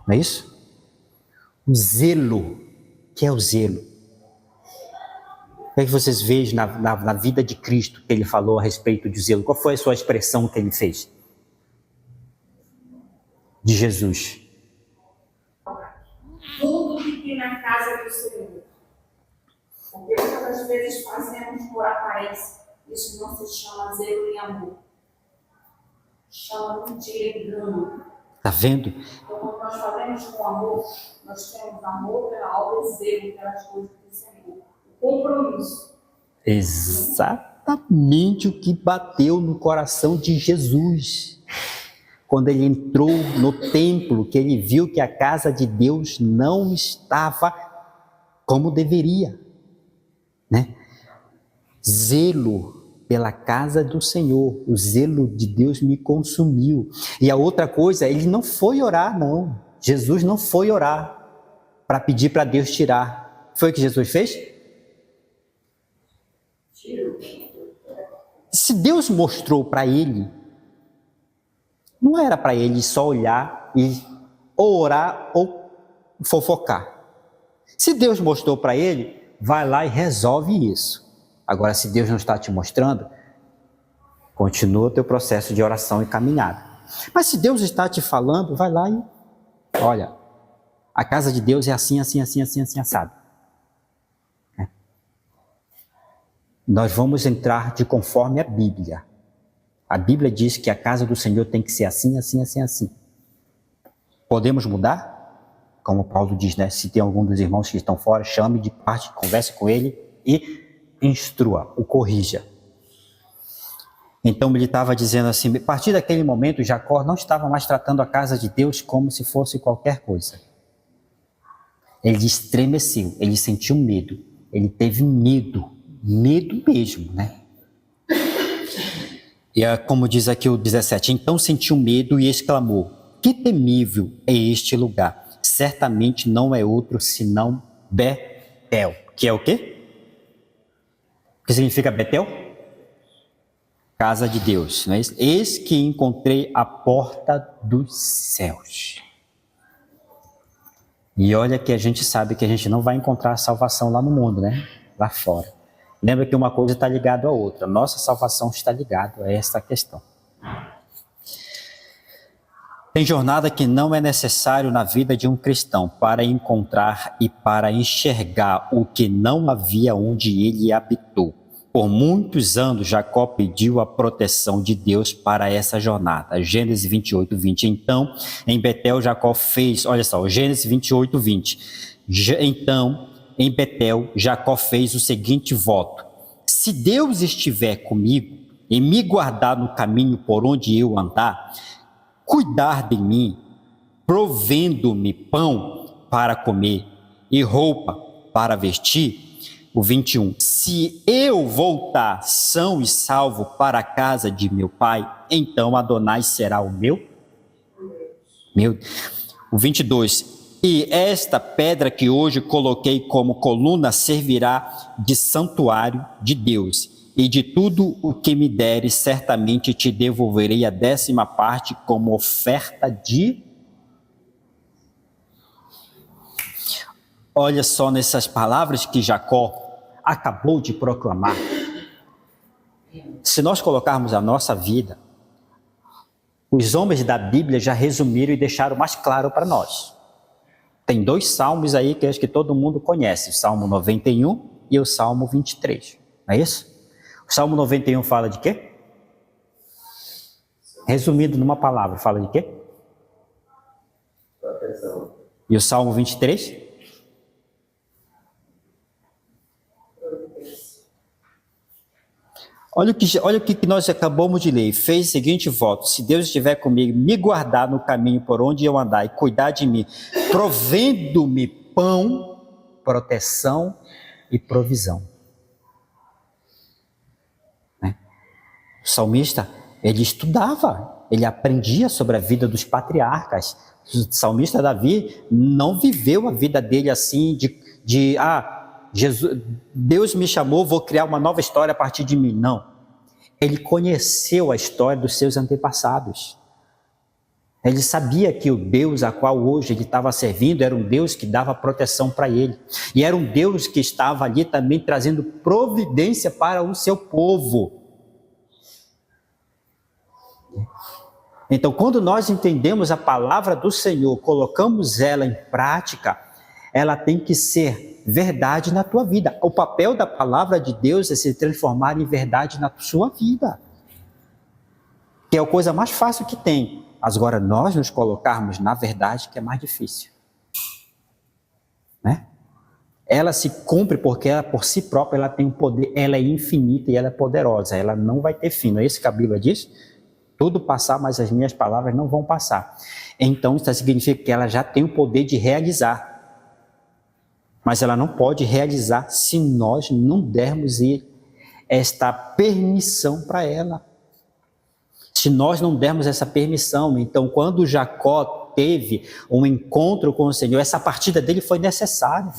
Não é isso? O zelo, que é o zelo? O que é que vocês veem na vida de Cristo que ele falou a respeito de zelo? Qual foi a sua expressão que ele fez? De Jesus. Tudo que tem na casa do Senhor. Porque muitas vezes fazemos por aparência. Isso não se chama zelo nem amor. Chama de engano. Está vendo? Então, quando nós fazemos com amor, nós temos amor pela obra e zelo pelas coisas do Senhor. O compromisso. Exatamente o que bateu no coração de Jesus. Quando ele entrou no templo, que ele viu que a casa de Deus não estava como deveria, né? Zelo pela casa do Senhor, o zelo de Deus me consumiu. E a outra coisa, ele não foi orar, não. Jesus não foi orar para pedir para Deus tirar. Foi o que Jesus fez? Se Deus mostrou para ele, não era para ele só olhar e ou orar ou fofocar. Se Deus mostrou para ele, vai lá e resolve isso. Agora, se Deus não está te mostrando, continua o teu processo de oração e caminhada. Mas se Deus está te falando, vai lá e olha, a casa de Deus é assim, assim, assim, assim, assim, assado. Nós vamos entrar de conforme a Bíblia. A Bíblia diz que a casa do Senhor tem que ser assim, assim, assim, assim. Podemos mudar? como Paulo diz, né? Se tem algum dos irmãos que estão fora, chame de parte, converse com ele e instrua, o corrija. Então ele estava dizendo assim, a partir daquele momento, Jacó não estava mais tratando a casa de Deus como se fosse qualquer coisa. Ele estremeceu, ele sentiu medo, ele teve medo mesmo, né? E como diz aqui o 17, então sentiu medo e exclamou, que temível é este lugar, certamente não é outro senão Betel, que é o quê? O que significa Betel? Casa de Deus, não é isso? Eis que encontrei a porta dos céus. E olha que a gente sabe que a gente não vai encontrar a salvação lá no mundo, né? Lá fora. Lembra que uma coisa está ligada à outra. Nossa salvação está ligada a essa questão. Tem jornada que não é necessário na vida de um cristão para encontrar e para enxergar o que não havia onde ele habitou. Por muitos anos, Jacó pediu a proteção de Deus para essa jornada. Gênesis 28, 20. Então, em Betel, Jacó fez, olha só, Gênesis 28, 20. Então, em Betel, Jacó fez o seguinte voto: se Deus estiver comigo e me guardar no caminho por onde eu andar, cuidar de mim, provendo-me pão para comer e roupa para vestir. O 21, se eu voltar são e salvo para a casa de meu pai, então Adonai será o meu. O 22, e esta pedra que hoje coloquei como coluna servirá de santuário de Deus, e de tudo o que me deres, certamente te devolverei a 10ª parte como oferta de... Olha só nessas palavras que Jacó acabou de proclamar. Se nós colocarmos a nossa vida, os homens da Bíblia já resumiram e deixaram mais claro para nós. Tem 2 salmos aí que acho que todo mundo conhece, o Salmo 91 e o Salmo 23, não é isso? O Salmo 91 fala de quê? Resumido numa palavra, fala de quê? Proteção. E o Salmo 23? Olha o que nós acabamos de ler. Fez o seguinte voto: se Deus estiver comigo, me guardar no caminho por onde eu andar e cuidar de mim, provendo-me pão, proteção e provisão. Né? O salmista, ele estudava, ele aprendia sobre a vida dos patriarcas. O salmista Davi não viveu a vida dele assim Jesus, Deus me chamou, vou criar uma nova história a partir de mim. Não. Ele conheceu a história dos seus antepassados. Ele sabia que o Deus a qual hoje ele estava servindo era um Deus que dava proteção para ele. E era um Deus que estava ali também trazendo providência para o seu povo. Então, quando nós entendemos a palavra do Senhor, colocamos ela em prática, ela tem que ser verdade na tua vida. O papel da palavra de Deus é se transformar em verdade na sua vida. Que é a coisa mais fácil que tem. Agora, nós nos colocarmos na verdade que é mais difícil. Né? Ela se cumpre porque ela, por si própria, ela tem um poder, ela é infinita e ela é poderosa. Ela não vai ter fim. Não é isso que a Bíblia diz? Tudo passar, mas as minhas palavras não vão passar. Então, isso significa que ela já tem o poder de realizar. Mas ela não pode realizar se nós não dermos esta permissão para ela. Se nós não dermos essa permissão, então quando Jacó teve um encontro com o Senhor, essa partida dele foi necessária.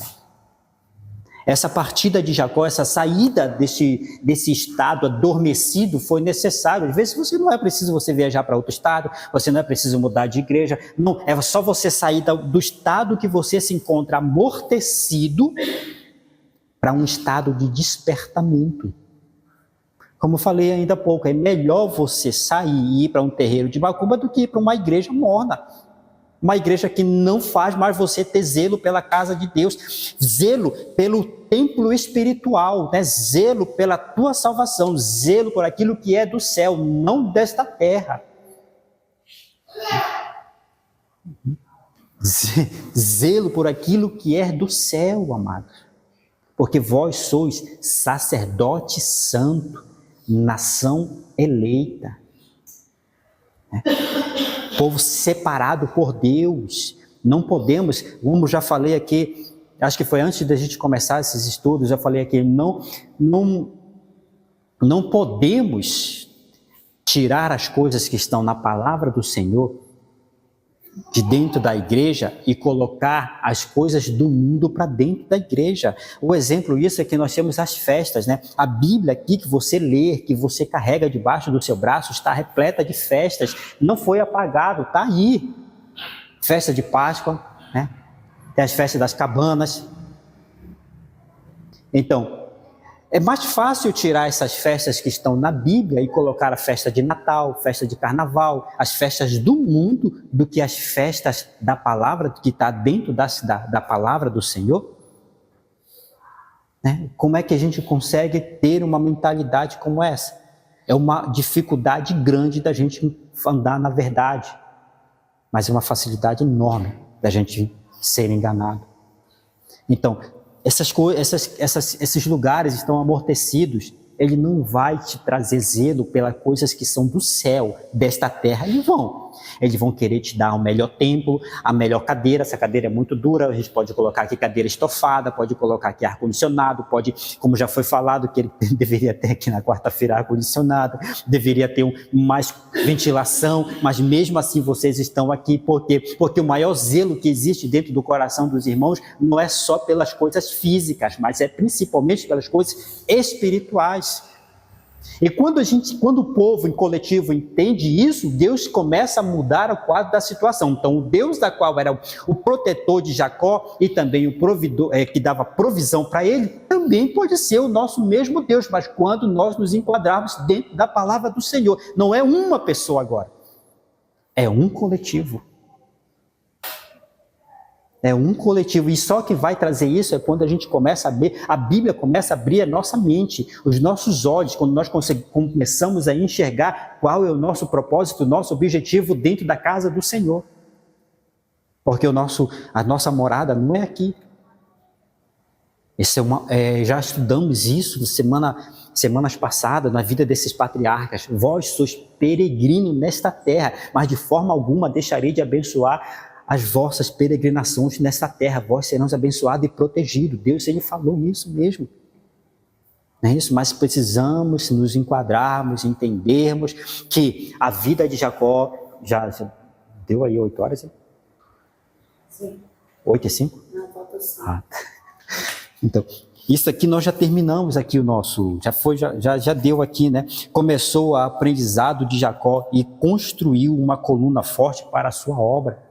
Essa partida de Jacó, essa saída desse estado adormecido foi necessário. Às vezes não é preciso você viajar para outro estado, você não é preciso mudar de igreja, não, é só você sair do estado que você se encontra amortecido para um estado de despertamento. Como eu falei ainda há pouco, é melhor você sair e ir para um terreiro de macumba do que ir para uma igreja morna. Uma igreja que não faz mais você ter zelo pela casa de Deus, zelo pelo templo espiritual, né? Zelo pela tua salvação, zelo por aquilo que é do céu, não desta terra. Zelo por aquilo que é do céu, amados. Porque vós sois sacerdote santo, nação eleita, né? Povo separado por Deus. Não podemos, como já falei aqui, acho que foi antes da gente começar esses estudos, já falei aqui, não podemos tirar as coisas que estão na palavra do Senhor de dentro da igreja e colocar as coisas do mundo para dentro da igreja. O exemplo disso é que nós temos as festas, né? A Bíblia aqui que você lê, que você carrega debaixo do seu braço, está repleta de festas, não foi apagado, está aí. Festa de Páscoa, né? Tem as festas das cabanas. Então, é mais fácil tirar essas festas que estão na Bíblia e colocar a festa de Natal, festa de Carnaval, as festas do mundo, do que as festas da palavra, que está dentro da palavra do Senhor. Né? Como é que a gente consegue ter uma mentalidade como essa? É uma dificuldade grande da gente andar na verdade, mas é uma facilidade enorme da gente ser enganado. Então, esses lugares estão amortecidos, ele não vai te trazer zelo pelas coisas que são do céu, desta terra, eles vão querer te dar o melhor templo, a melhor cadeira. Essa cadeira é muito dura, a gente pode colocar aqui cadeira estofada, pode colocar aqui ar-condicionado, pode, como já foi falado, que ele deveria ter aqui na quarta-feira ar-condicionado, deveria ter mais ventilação, mas mesmo assim vocês estão aqui, porque o maior zelo que existe dentro do coração dos irmãos não é só pelas coisas físicas, mas é principalmente pelas coisas espirituais. E quando o povo em coletivo entende isso, Deus começa a mudar o quadro da situação. Então, o Deus da qual era o protetor de Jacó e também o provedor, que dava provisão para ele, também pode ser o nosso mesmo Deus, mas quando nós nos enquadrarmos dentro da palavra do Senhor. Não é uma pessoa agora, é um coletivo. É um coletivo, e só que vai trazer isso é quando a gente começa a ver, a Bíblia começa a abrir a nossa mente, os nossos olhos, quando nós começamos a enxergar qual é o nosso propósito, o nosso objetivo dentro da casa do Senhor. Porque a nossa morada não é aqui. Já estudamos isso semanas passadas, na vida desses patriarcas. Vós sois peregrinos nesta terra, mas de forma alguma deixarei de abençoar as vossas peregrinações nessa terra, vós serão abençoados e protegidos. Deus, ele falou isso mesmo. Não é isso? Mas precisamos nos enquadrarmos, entendermos que a vida de Jacó, já deu aí 8 horas? Hein? Sim. 8 e 5? Não, falta 5. Então, isso aqui nós já terminamos aqui o nosso, já deu aqui, né? Começou o aprendizado de Jacó e construiu uma coluna forte para a sua obra.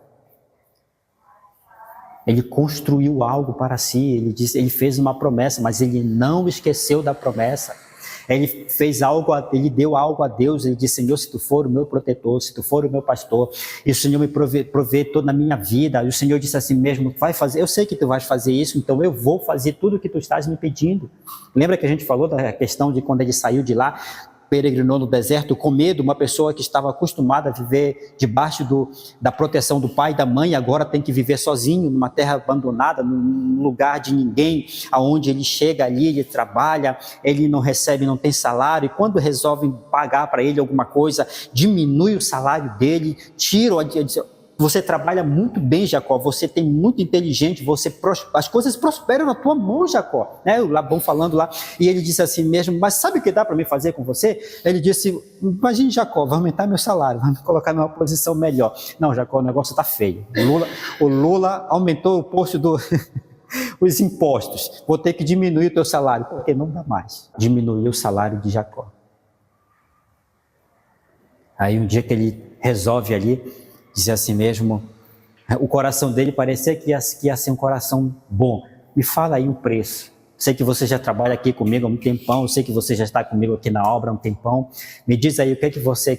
Ele construiu algo para si, ele fez uma promessa, mas ele não esqueceu da promessa. Ele fez algo, ele deu algo a Deus, ele disse: Senhor, se tu for o meu protetor, se tu for o meu pastor, e o Senhor me provê toda a minha vida, e o Senhor disse assim mesmo: vai fazer, eu sei que tu vais fazer isso, então eu vou fazer tudo o que tu estás me pedindo. Lembra que a gente falou da questão de quando ele saiu de lá, peregrinou no deserto com medo, uma pessoa que estava acostumada a viver debaixo da proteção do pai e da mãe, agora tem que viver sozinho, numa terra abandonada, num lugar de ninguém, aonde ele chega ali, ele trabalha, ele não recebe, não tem salário, e quando resolvem pagar para ele alguma coisa, diminui o salário dele, você trabalha muito bem, Jacó, você tem muito inteligente, as coisas prosperam na tua mão, Jacó. Né? O Labão falando lá, e ele disse assim mesmo: mas sabe o que dá para mim fazer com você? Ele disse: imagine, Jacó, vai aumentar meu salário, vai me colocar numa posição melhor. Não, Jacó, o negócio está feio. O Lula aumentou o posto os impostos, vou ter que diminuir o teu salário, porque não dá mais. Diminuiu o salário de Jacó. Aí um dia que ele resolve ali, dizer assim mesmo, o coração dele parecia que ia ser um coração bom. Me fala aí o preço. Sei que você já trabalha aqui comigo há um tempão, sei que você já está comigo aqui na obra há um tempão. Me diz aí o que é que você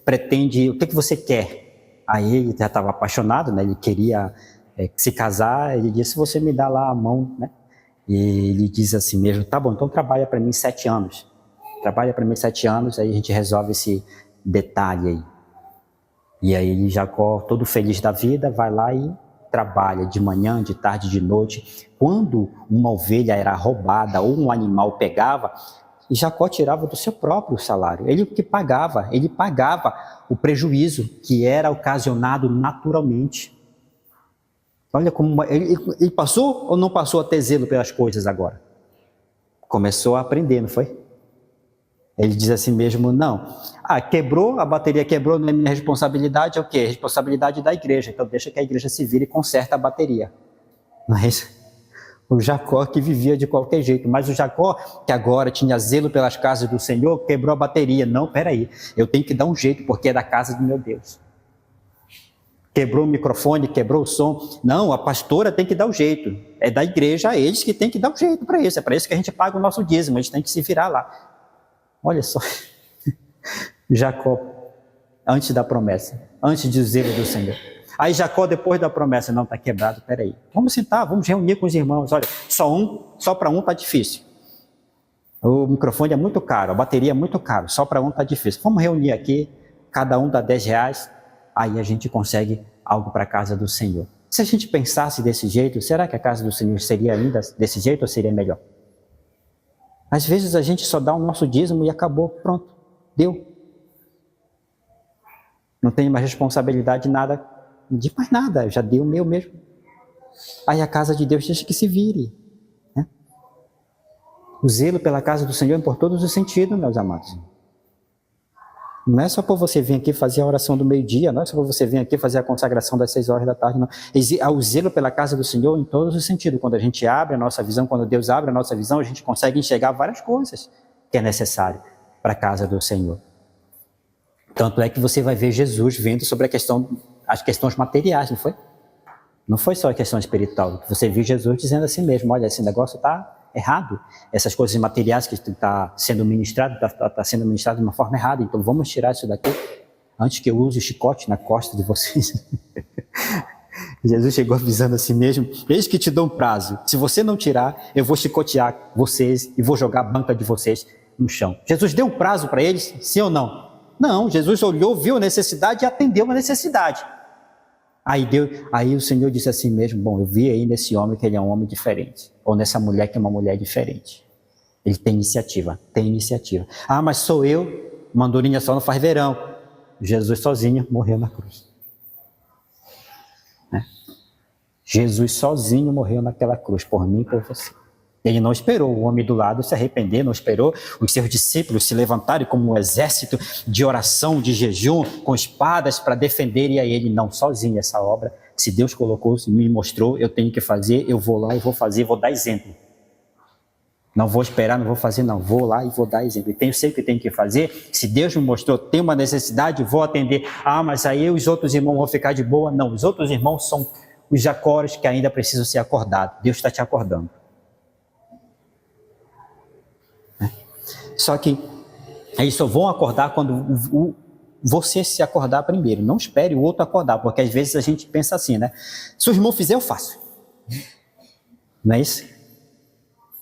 pretende, o que é que você quer. Aí ele já estava apaixonado, né? Ele queria se casar. Ele disse: você me dá lá a mão, né? E ele diz assim mesmo: tá bom, então trabalha para mim 7 anos. Trabalha para mim 7 anos, aí a gente resolve esse detalhe aí. E aí Jacó, todo feliz da vida, vai lá e trabalha de manhã, de tarde, de noite, quando uma ovelha era roubada ou um animal pegava, Jacó tirava do seu próprio salário. Ele pagava o prejuízo que era ocasionado naturalmente. Olha como ele passou ou não passou a ter zelo pelas coisas agora? Começou a aprender, não foi? Ele diz assim mesmo, não. Quebrou, a bateria quebrou, não é minha responsabilidade, é o quê? É responsabilidade da igreja. Então deixa que a igreja se vire e conserta a bateria. Não é isso? O Jacó que vivia de qualquer jeito, mas o Jacó que agora tinha zelo pelas casas do Senhor, quebrou a bateria. Não, peraí, eu tenho que dar um jeito porque é da casa do meu Deus. Quebrou o microfone, quebrou o som. Não, a pastora tem que dar o jeito. É da igreja, é eles que tem que dar o jeito para isso. É para isso que a gente paga o nosso dízimo, a gente tem que se virar lá. Olha só, Jacó, antes da promessa, antes do zelo do Senhor. Aí Jacó, depois da promessa, não, está quebrado, peraí. Vamos sentar, vamos reunir com os irmãos. Olha, só para um está difícil. O microfone é muito caro, a bateria é muito caro, só para um está difícil. Vamos reunir aqui, cada um dá R$10, aí a gente consegue algo para a casa do Senhor. Se a gente pensasse desse jeito, será que a casa do Senhor seria ainda desse jeito ou seria melhor? Às vezes a gente só dá o nosso dízimo e acabou, pronto, deu. Não tenho mais responsabilidade de mais nada, já dei o meu mesmo. Aí a casa de Deus deixa que se vire. Né? O zelo pela casa do Senhor é por todos os sentidos, meus amados. Não é só para você vir aqui fazer a oração do meio-dia, não é só para você vir aqui fazer a consagração das 6 horas da tarde, não. O zelo pela casa do Senhor em todos os sentidos. Quando a gente abre a nossa visão, quando Deus abre a nossa visão, a gente consegue enxergar várias coisas que é necessário para a casa do Senhor. Tanto é que você vai ver Jesus vendo sobre as questões materiais, não foi? Não foi só a questão espiritual. Você viu Jesus dizendo assim mesmo, olha, esse negócio está errado. Essas coisas materiais que está sendo ministrado, está sendo ministrado de uma forma errada. Então vamos tirar isso daqui antes que eu use o chicote na costa de vocês. Jesus chegou avisando assim mesmo, eis que te dou um prazo. Se você não tirar, eu vou chicotear vocês e vou jogar a banca de vocês no chão. Jesus deu um prazo para eles, sim ou não? Não, Jesus olhou, viu a necessidade e atendeu a necessidade. Aí o Senhor disse assim mesmo, bom, eu vi aí nesse homem que ele é um homem diferente, ou nessa mulher que é uma mulher diferente. Ele tem iniciativa, mas sou eu, mandurinha só não faz verão. Jesus sozinho morreu na cruz. Né? Jesus sozinho morreu naquela cruz, por mim e por você. Ele não esperou o homem do lado se arrepender, não esperou os seus discípulos se levantarem como um exército de oração, de jejum, com espadas para defenderem a ele. Não, sozinho essa obra. Se Deus colocou, se me mostrou, eu tenho que fazer, eu vou lá e vou fazer, vou dar exemplo. Não vou esperar, não vou fazer, não. Vou lá e vou dar exemplo. E sei o que tenho que fazer. Se Deus me mostrou, tem uma necessidade, vou atender. Mas aí os outros irmãos vão ficar de boa. Não, os outros irmãos são os Jacós que ainda precisam ser acordados. Deus está te acordando. Só que eles só vão acordar quando você se acordar primeiro. Não espere o outro acordar, porque às vezes a gente pensa assim, né? Se o irmão fizer, eu faço. Não é isso?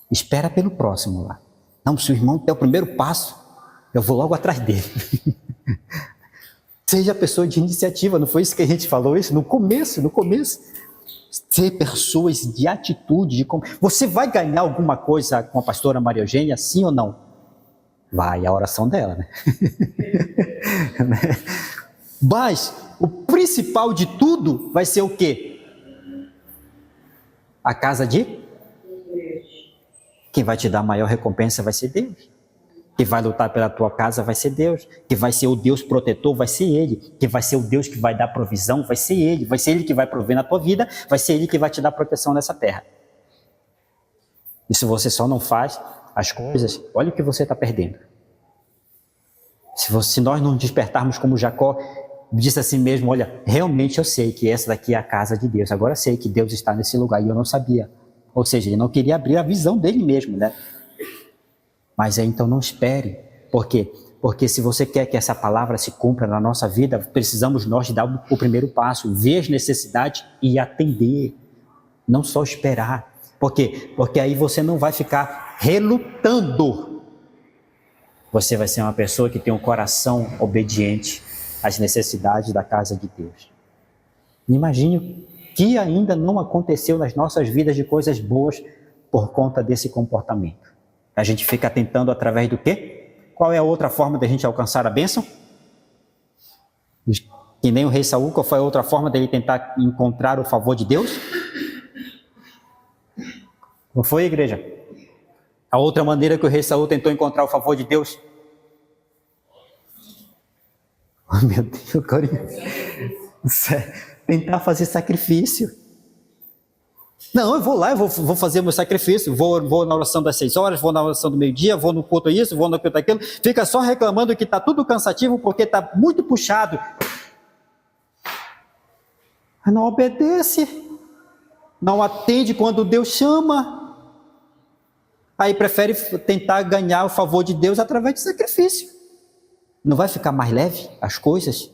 Espera pelo próximo lá. Não, se o irmão der o primeiro passo, eu vou logo atrás dele. Seja pessoa de iniciativa, não foi isso que a gente falou isso? No começo. Ser pessoas de atitude. Você vai ganhar alguma coisa com a pastora Maria Eugênia, sim ou não? Vai, a oração dela, né? Mas o principal de tudo vai ser o quê? A casa de? Quem vai te dar a maior recompensa vai ser Deus. Quem vai lutar pela tua casa vai ser Deus. Quem vai ser o Deus protetor vai ser Ele. Quem vai ser o Deus que vai dar provisão vai ser Ele. Vai ser Ele que vai prover na tua vida, vai ser Ele que vai te dar proteção nessa terra. E se você só não faz as coisas, olha o que você está perdendo. Se nós não despertarmos como Jacó, disse assim mesmo, olha, realmente eu sei que essa daqui é a casa de Deus, agora eu sei que Deus está nesse lugar e eu não sabia. Ou seja, ele não queria abrir a visão dele mesmo, né? Mas aí então não espere. Por quê? Porque se você quer que essa palavra se cumpra na nossa vida, precisamos nós dar o primeiro passo, ver as necessidades e atender, não só esperar. Por quê? Porque aí você não vai ficar relutando. Você vai ser uma pessoa que tem um coração obediente às necessidades da casa de Deus. Imagine que ainda não aconteceu nas nossas vidas de coisas boas por conta desse comportamento? A gente fica tentando através do quê? Qual é a outra forma de a gente alcançar a bênção? Que nem o rei Saul, qual foi a outra forma dele tentar encontrar o favor de Deus? Não foi, igreja? A outra maneira que o rei Saul tentou encontrar o favor de Deus? Oh, meu Deus, agora... tentar fazer sacrifício. Não, eu vou lá, eu vou fazer meu sacrifício, vou na oração das 6 horas, vou na oração do meio-dia, vou no culto isso, vou no culto aquilo, fica só reclamando que está tudo cansativo porque está muito puxado. Não obedece, não atende quando Deus chama, aí prefere tentar ganhar o favor de Deus através de sacrifício. Não vai ficar mais leve as coisas?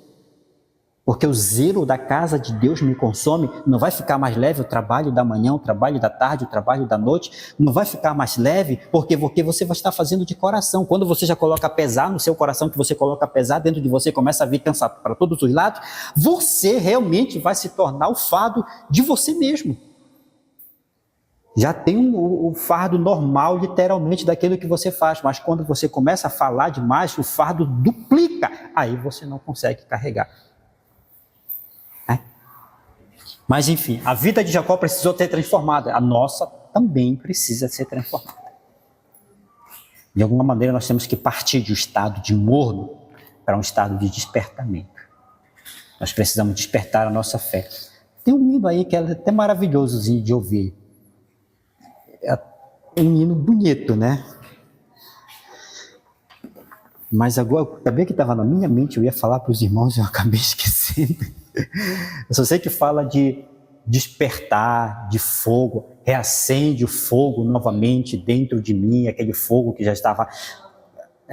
Porque o zelo da casa de Deus me consome, não vai ficar mais leve o trabalho da manhã, o trabalho da tarde, o trabalho da noite, não vai ficar mais leve, porque você vai estar fazendo de coração. Quando você já coloca pesar no seu coração, que você coloca pesar dentro de você, começa a vir cansado para todos os lados, você realmente vai se tornar o fardo de você mesmo. Já tem o fardo normal, literalmente, daquilo que você faz, mas quando você começa a falar demais, o fardo duplica, aí você não consegue carregar. Mas enfim, a vida de Jacó precisou ser transformada, a nossa também precisa ser transformada. De alguma maneira nós temos que partir de um estado de morno para um estado de despertamento. Nós precisamos despertar a nossa fé. Tem um hino aí que é até maravilhosozinho de ouvir. É um hino bonito, né? Mas agora, também que estava na minha mente, eu ia falar para os irmãos e eu acabei esquecendo. Eu só sei que fala de despertar, de fogo, reacende o fogo novamente dentro de mim, aquele fogo que já estava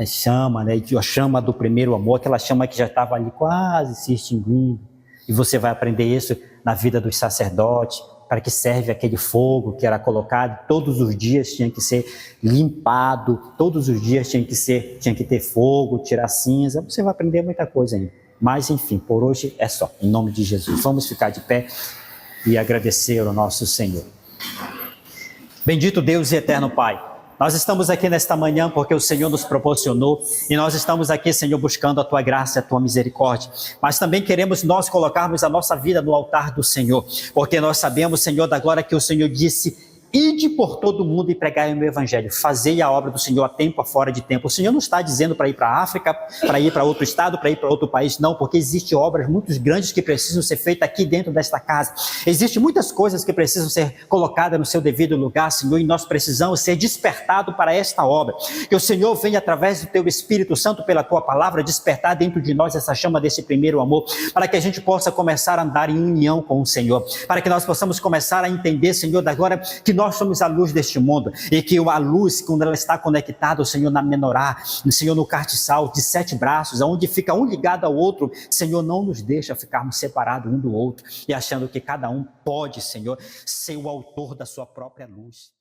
chama, né? A chama do primeiro amor, aquela chama que já estava ali quase se extinguindo. E você vai aprender isso na vida dos sacerdotes, para que serve aquele fogo que era colocado, todos os dias tinha que ser limpado, todos os dias tinha que ter fogo, tirar cinza. Você vai aprender muita coisa ainda. Mas, enfim, por hoje é só. Em nome de Jesus. Vamos ficar de pé e agradecer ao nosso Senhor. Bendito Deus e eterno Pai. Nós estamos aqui nesta manhã porque o Senhor nos proporcionou e nós estamos aqui, Senhor, buscando a Tua graça e a Tua misericórdia. Mas também queremos nós colocarmos a nossa vida no altar do Senhor, porque nós sabemos, Senhor, da glória que o Senhor disse: ide por todo mundo e pregai o meu evangelho, fazei a obra do Senhor a tempo, a fora de tempo. O Senhor não está dizendo para ir para a África, para ir para outro estado, para ir para outro país, não, porque existem obras muito grandes que precisam ser feitas aqui dentro desta casa. Existem muitas coisas que precisam ser colocadas no seu devido lugar, Senhor, e nós precisamos ser despertados para esta obra. Que o Senhor venha, através do Teu Espírito Santo, pela Tua palavra, despertar dentro de nós essa chama desse primeiro amor, para que a gente possa começar a andar em união com o Senhor, para que nós possamos começar a entender, Senhor, da glória, que nós somos a luz deste mundo, e que a luz, quando ela está conectada, o Senhor, na menorá, o Senhor, no castiçal de 7 braços, onde fica um ligado ao outro, Senhor, não nos deixa ficarmos separados um do outro, e achando que cada um pode, Senhor, ser o autor da sua própria luz.